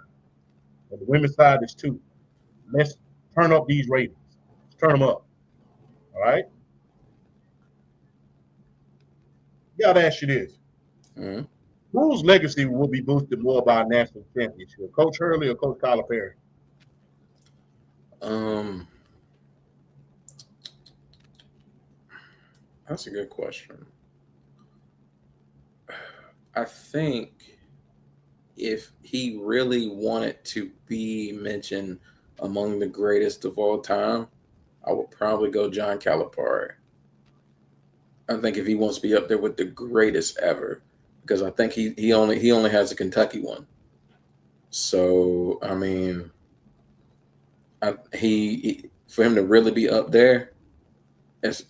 On the women's side, is 2. Let's turn up these ratings. Let's turn them up. All right? Got to ask you this. Mm-hmm. Whose legacy will be boosted more by a national championship? Coach Hurley or Coach Calipari? That's a good question. I think if he really wanted to be mentioned among the greatest of all time, I would probably go John Calipari. I think if he wants to be up there with the greatest ever, because I think he only has a Kentucky one. So I mean, for him to really be up there, it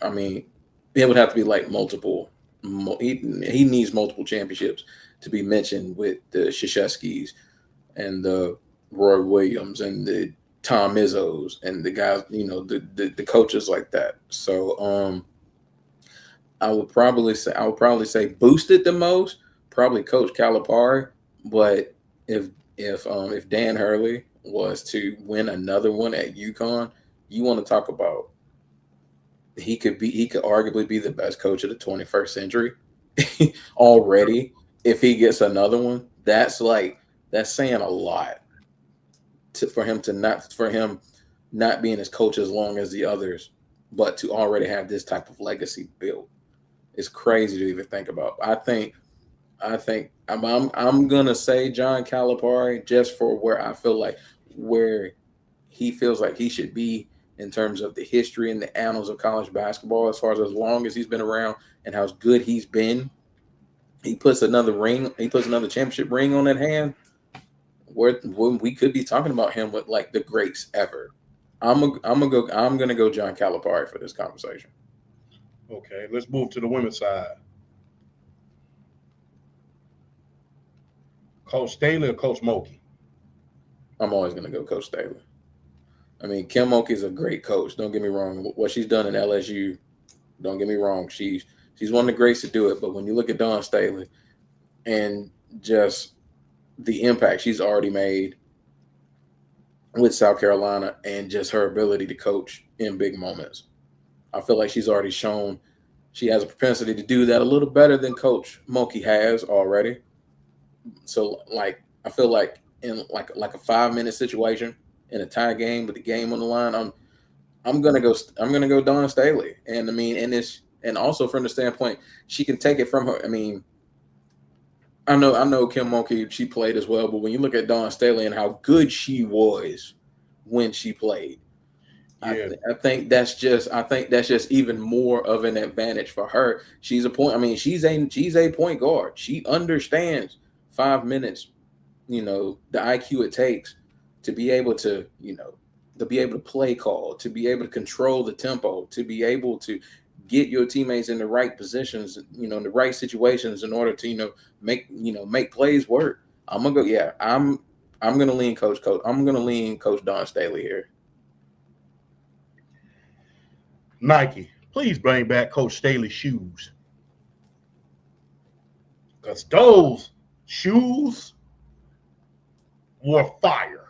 would have to be like multiple. He needs multiple championships to be mentioned with the Krzyzewskis and the Roy Williams and the Tom Izzos and the guys, the coaches like that. So I would probably say boosted the most, probably Coach Calipari. But if Dan Hurley was to win another one at UConn, you want to talk about, he could arguably be the best coach of the 21st century already. If he gets another one, that's saying a lot for him not being his coach as long as the others, but to already have this type of legacy built. It's crazy to even think about. I think I'm gonna say John Calipari, just for where he feels like he should be in terms of the history and the annals of college basketball, as long as he's been around and how good he's been. He puts another championship ring on that hand, where we could be talking about him with like the greats ever. I'm gonna go John Calipari for this conversation. Okay, let's move to the women's side. Coach Staley or Coach Mulkey? I'm always gonna go Coach Staley. I mean, Kim Mulkey is a great coach. Don't get me wrong. What she's done in LSU, don't get me wrong. She's one of the greats to do it. But when you look at Dawn Staley and just the impact she's already made with South Carolina and just her ability to coach in big moments, I feel like she's already shown She has a propensity to do that a little better than Coach Monkey has already. So, like, I feel like in like a 5-minute situation in a tie game with the game on the line, I'm gonna go Dawn Staley, and I mean, and also from the standpoint she can take it from her. I mean, I know Kim Mulkey, she played as well, but when you look at Dawn Staley and how good she was when she played, Yeah. I think that's just even more of an advantage for her. She's a point. I mean, she's a point guard. She understands 5 minutes. The IQ it takes to be able to play call, to be able to control the tempo, to be able to get your teammates in the right positions, in the right situations in order to make plays work. I'm gonna go. Yeah, I'm gonna lean Coach. I'm gonna lean Coach Dawn Staley here. Nike, please bring back Coach Staley's shoes. Because those shoes were fire.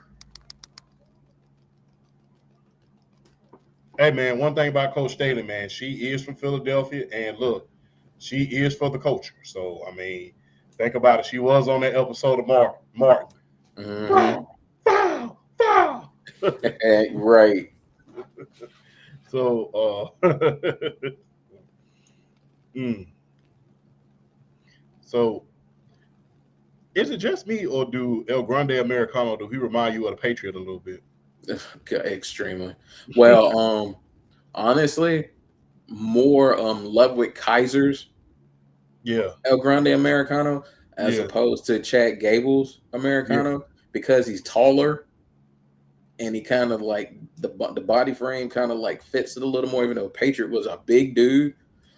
Hey, man, one thing about Coach Staley, man, she is from Philadelphia, and look, she is for the culture. So, I mean, think about it. She was on that episode of Martin. Mm-hmm. Foul. Right. So, So, is it just me, or do El Grande Americano, do he remind you of the Patriot a little bit? Extremely. Well, honestly, more Ludwig Kaiser's El Grande Americano as opposed to Chad Gable's Americano because he's taller and he kind of like the body frame kind of like fits it a little more, even though Patriot was a big dude.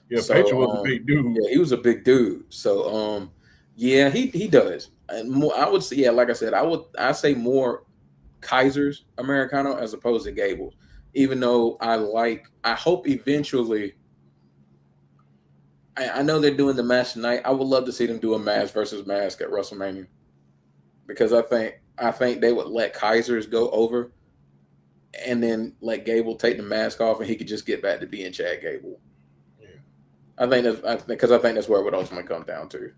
Yeah, so, Patriot was a big dude. Yeah, he was a big dude. So yeah, he does. And more, I would say, yeah, like I said, I say more Kaiser's Americano as opposed to Gable's. Even though I hope eventually. I know they're doing the match tonight. I would love to see them do a mask versus mask at WrestleMania because I think they would let Kaiser's go over, and then let Gable take the mask off, and he could just get back to being Chad Gable. Yeah. I think that's where it would ultimately come down to.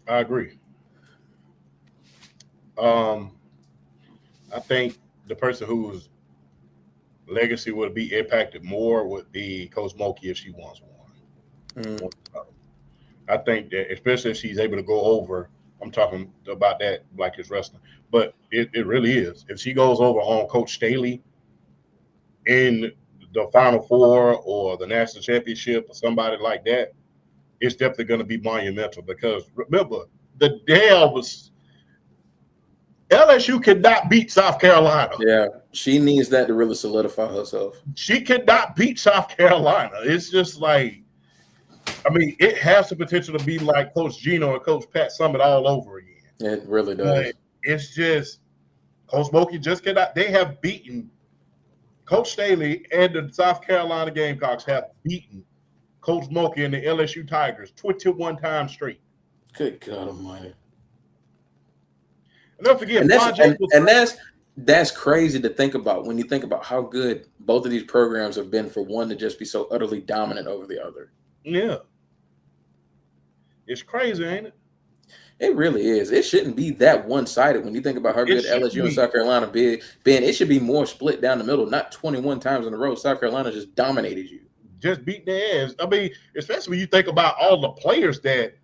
I agree. I think the person whose legacy would be impacted more would be Coach Mulkey if she wants one. I think that, especially if she's able to go over, I'm talking about that like it's wrestling, but it really is. If she goes over on Coach Staley in the Final Four or the National Championship or somebody like that, it's definitely going to be monumental because remember, the Dale was LSU could not beat South Carolina. Yeah, she needs that to really solidify herself. She could not beat South Carolina. It's just like, I mean, it has the potential to be like Coach Gino and Coach Pat Summitt all over again. It really does. But it's just Coach Mulkey just cannot. They have beaten Coach Staley and the South Carolina Gamecocks have beaten Coach Mulkey and the LSU Tigers 21 times straight. Good God Almighty! And don't forget, that's crazy to think about when you think about how good both of these programs have been for one to just be so utterly dominant over the other. Yeah. It's crazy, ain't it? It really is. It shouldn't be that one-sided when you think about how good LSU and South Carolina been. It should be more split down the middle, not 21 times in a row. South Carolina just dominated you. Just beat their ass. I mean, especially when you think about all the players that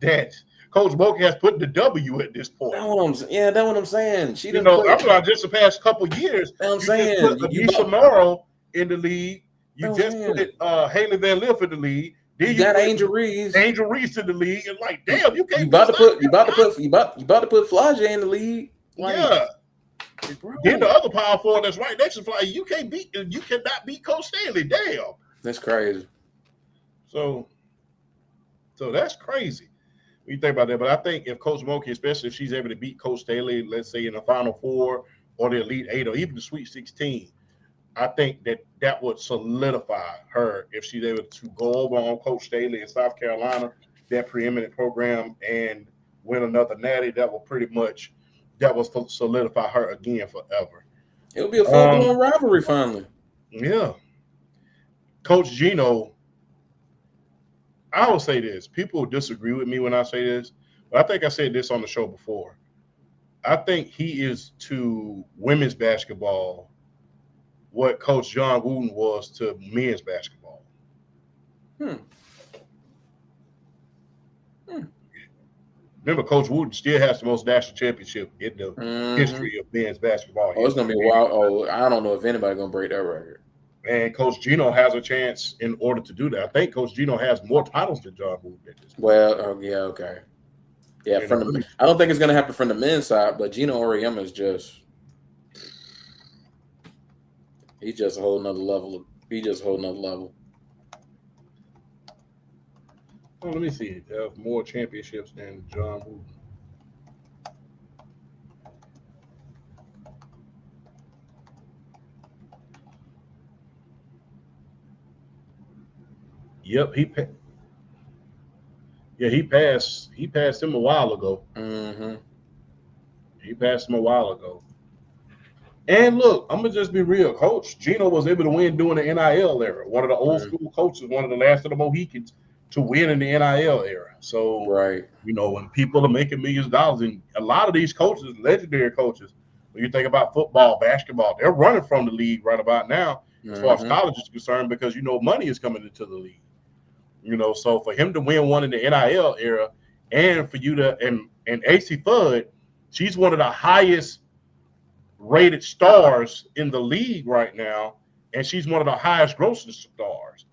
that Coach Mulkey has put the W at this point. That's what I'm saying. She didn't. I'm about just the past couple of years. I'm saying put Anisha Morrow in the league. You just put Haley Van Lith in the league. Then you got Angel Reese. Angel Reese in the league, and like, damn, you can't. You about to put Flage in the league. Like, yeah. Bro. Then the other power forward that's right next to Flage, you cannot beat Coach Staley. Damn. That's crazy. So that's crazy when you think about that. But I think if Coach Mulkey, especially if she's able to beat Coach Staley, let's say in the Final Four or the Elite Eight or even the Sweet 16, I think that would solidify her if she's able to go over on Coach Staley in South Carolina, that preeminent program, and win another natty. That will solidify her again forever. It'll be a full-blown rivalry finally. Yeah. Coach Gino, I will say this. People disagree with me when I say this, but I think I said this on the show before. I think he is to women's basketball what Coach John Wooden was to men's basketball. Remember, Coach Wooden still has the most national championship in the history of men's basketball. Oh, it's gonna be a while. Oh, I don't know if anybody's gonna break that record. And Coach Gino has a chance in order to do that. I think Coach Gino has more titles than John Wooden at this point. Well, yeah, okay. Yeah, I don't think it's gonna happen from the men's side, but Gino Auriemma is he's just a whole nother level. He's just a whole nother level. Oh, let me see. They have more championships than John Wooden. Yep, he passed him a while ago. Mm-hmm. He passed him a while ago. And look, I'm gonna just be real. Coach Gino was able to win during the NIL era. One of the old school coaches, one of the last of the Mohicans to win in the NIL era. So, right, when people are making millions of dollars, and a lot of these coaches, legendary coaches, when you think about football, basketball, they're running from the league right about now, as far as college is concerned, because money is coming into the league. So for him to win one in the NIL era, and for you to and AC Fudd, she's one of the highest rated stars in the league right now, and she's one of the highest grossing stars.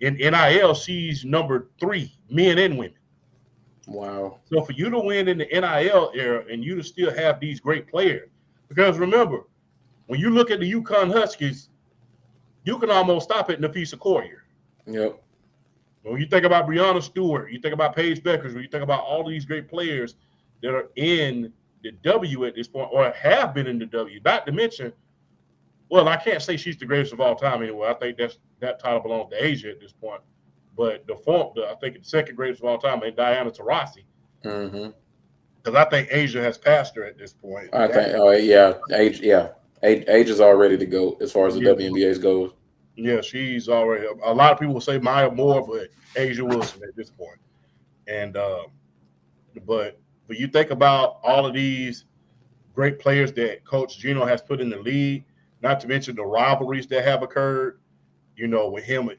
In NIL, she's number 3, men and women. Wow. So for you to win in the NIL era and you to still have these great players, because remember, when you look at the UConn Huskies, you can almost stop at Nafisa Collier. Yep. When you think about Breanna Stewart, you think about Paige Beckers, when you think about all these great players that are in the W at this point, or have been in the W, not to mention, well, I can't say she's the greatest of all time anyway. I think that title belongs to Asia at this point. But I think the second greatest of all time is Diana Taurasi. Mm-hmm. Because I think Asia has passed her at this point. Age is already to go as far as the WNBA goes. Yeah, she's already. A lot of people will say Maya Moore, but Asia Wilson at this point. And but you think about all of these great players that Coach Gino has put in the league, not to mention the rivalries that have occurred. With him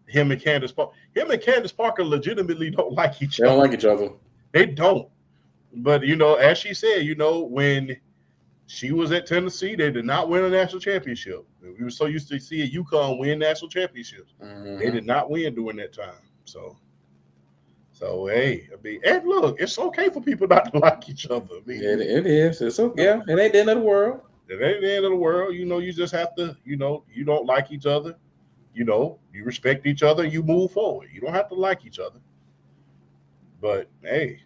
and Candace Parker. Him and Candace Parker legitimately don't like each other. They don't like each other. They don't. But as she said, when she was at Tennessee, they did not win a national championship. We were so used to seeing UConn win national championships. Mm-hmm. They did not win during that time. So hey, and look, it's okay for people not to like each other. It is. It's okay. Yeah, it ain't the end of the world. It ain't the end of the world. You just have to, you don't like each other. You respect each other. You move forward. You don't have to like each other. But hey,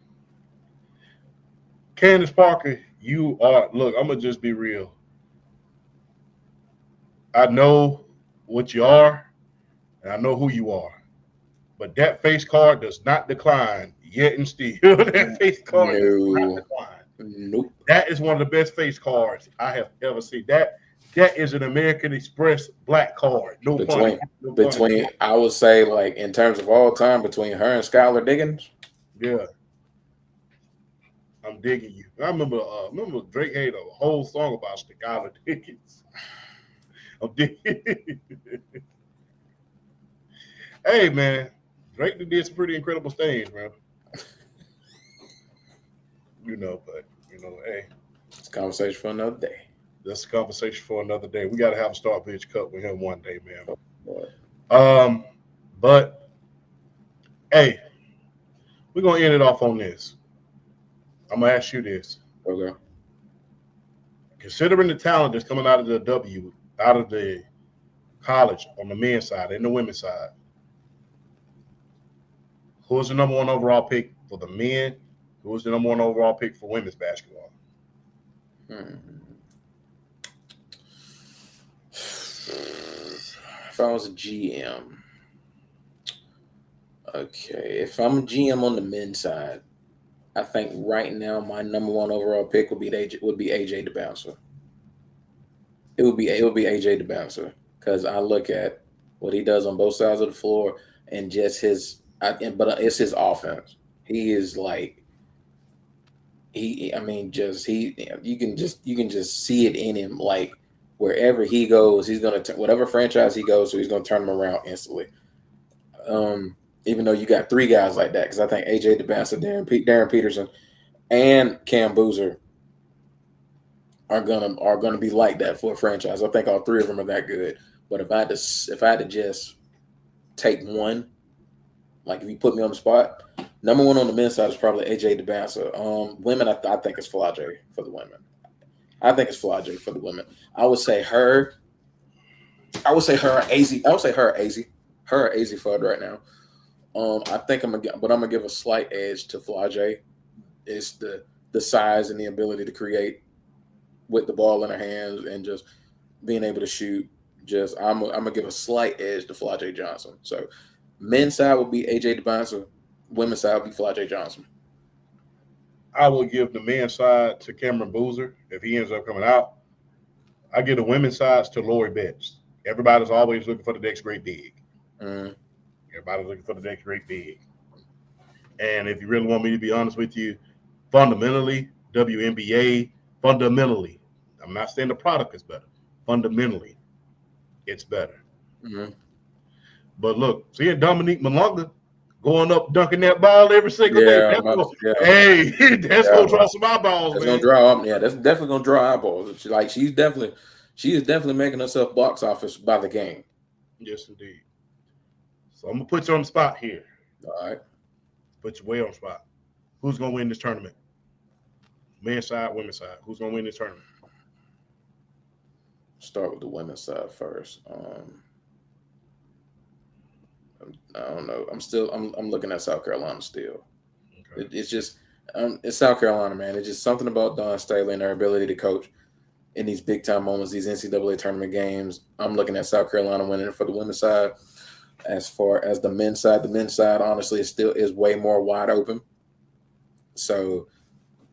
Candace Parker, look, I'm going to just be real. I know what you are, and I know who you are. But that face card does not decline yet and still. That face card does not decline. Nope. That is one of the best face cards I have ever seen. That is an American Express black card. Between I would say, like, in terms of all time, between her and Skylar Diggins. Yeah. I'm digging you. I remember Drake had a whole song about Skylar Diggins. I'm digging. Hey, man. Drake did some pretty incredible things, man. Hey. It's a conversation for another day. That's a conversation for another day. We got to have a Star Bench Cup with him one day, man. But, hey, we're going to end it off on this. I'm going to ask you this. Okay. Considering the talent that's coming out of the college on the men's side and the women's side, who was the number 1 overall pick for the men? Who was the number 1 overall pick for women's basketball? If I was a GM, okay. If I'm a GM on the men's side, I think right now my number 1 overall pick would be AJ DeBouncer. It would be AJ the bouncer, because I look at what he does on both sides of the floor and just but it's his offense. He is like I mean, just you can just see it in him. Like wherever he goes, he's gonna whatever franchise he goes to, he's gonna turn them around instantly. Even though you got three guys like that, because I think AJ the bouncer, Darren Peterson, and Cam Boozer are gonna be like that for a franchise. I think all three of them are that good. But if I had to just take one, like if you put me on the spot, number one on the men's side is probably AJ the bouncer. Women, I think it's Flau'jae for the women. I think it's Flau'jae for the women. I would say her. I would say her AZ. I would say her AZ. Her AZ Fudd right now. I think I'm gonna give a slight edge to Flau'jae. It's the size and the ability to create with the ball in her hands and just being able to shoot. Just I'm gonna give a slight edge to Flau'jae Johnson. So men's side will be AJ the bouncer. Women's side will be Flau'jae Johnson. I will give the men's side to Cameron Boozer if he ends up coming out. I give the women's sides to Lori Betts. Everybody's always looking for the next great big. Everybody's looking for the next great big. And if you really want me to be honest with you, fundamentally, WNBA, fundamentally, I'm not saying the product is better. Fundamentally, it's better. But look, seeing Dominique Malonga going up dunking that ball every single day, that's gonna draw some eyeballs. That's gonna draw. Yeah, that's definitely gonna draw eyeballs. She is definitely making herself box office by the game. Yes, indeed. So I'm gonna put you on the spot here. All right. Put you way on the spot. Who's gonna win this tournament? Men's side, women's side. Who's gonna win this tournament? Start with the women's side first. I don't know. I'm looking at South Carolina still. Okay. It's just it's South Carolina, man. It's just something about Dawn Staley and her ability to coach in these big time moments, these NCAA tournament games. I'm looking at South Carolina winning it for the women's side. As far as the men's side honestly is way more wide open. So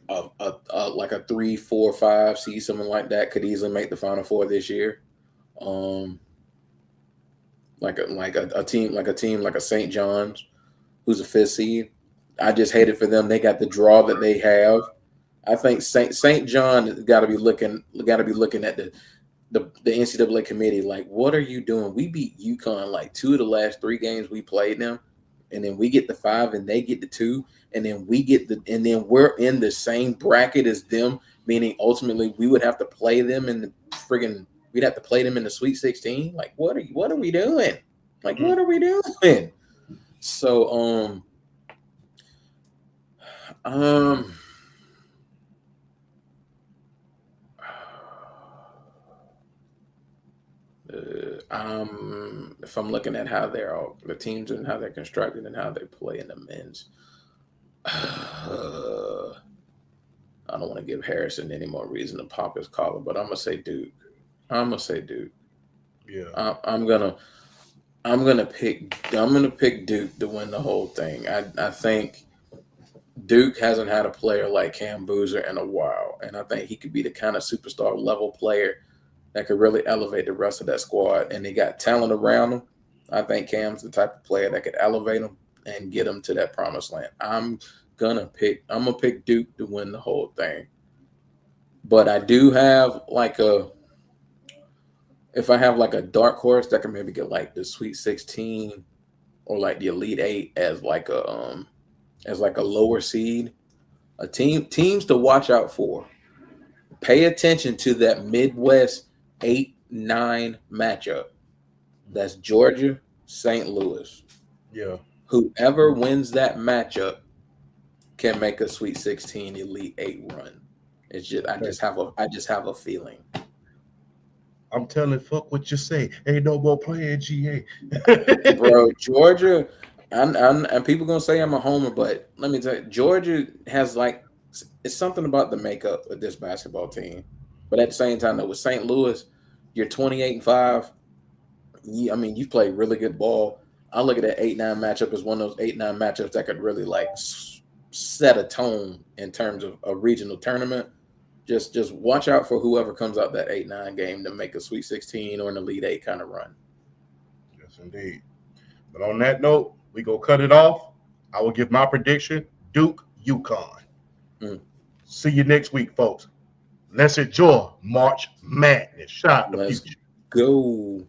like a 3, 4, 5 seed, something like that could easily make the Final Four this year. Like a team like a St. John's, who's a 5th seed. I just hate it for them. They got the draw that they have. I think St. John got to be looking at the NCAA committee like, what are you doing? We beat UConn like 2 of the last 3 games we played them, and then we get the 5 and they get the 2, and then we're in the same bracket as them, meaning ultimately we would have to play them in the friggin' we'd have to play them in the Sweet 16. Like, what are we doing? Like, what are we doing? So, if I'm looking at how the teams and how they're constructed and how they play in the men's, I don't want to give Harrison any more reason to pop his collar, but I'm gonna say Duke. Yeah, I'm gonna pick Duke to win the whole thing. I think Duke hasn't had a player like Cam Boozer in a while, and I think he could be the kind of superstar level player that could really elevate the rest of that squad. And they got talent around them. I think Cam's the type of player that could elevate them and get them to that promised land. I'm gonna pick Duke to win the whole thing. But I do have if I have like a dark horse that can maybe get like the Sweet 16 or like the Elite 8 as like a lower seed, teams to watch out for. Pay attention to that Midwest 8-9 matchup. That's Georgia, St. Louis. Yeah. Whoever wins that matchup can make a Sweet 16 Elite 8 run. It's just I just have a feeling. I'm telling, fuck what you say. Ain't no more playing GA. Bro, Georgia, and people gonna say I'm a homer, but let me tell you, Georgia has it's something about the makeup of this basketball team. But at the same time, though, with St. Louis, you're 28-5. You've played really good ball. I look at that 8-9 matchup as one of those 8-9 matchups that could really set a tone in terms of a regional tournament. just watch out for whoever comes out that 8-9 game to make a Sweet 16 or an Elite 8 kind of run. Yes, indeed. But on that note, we go cut it off. I will give my prediction: Duke, UConn. See you next week, folks. Let's enjoy March Madness. Shout out to Let's Future. go.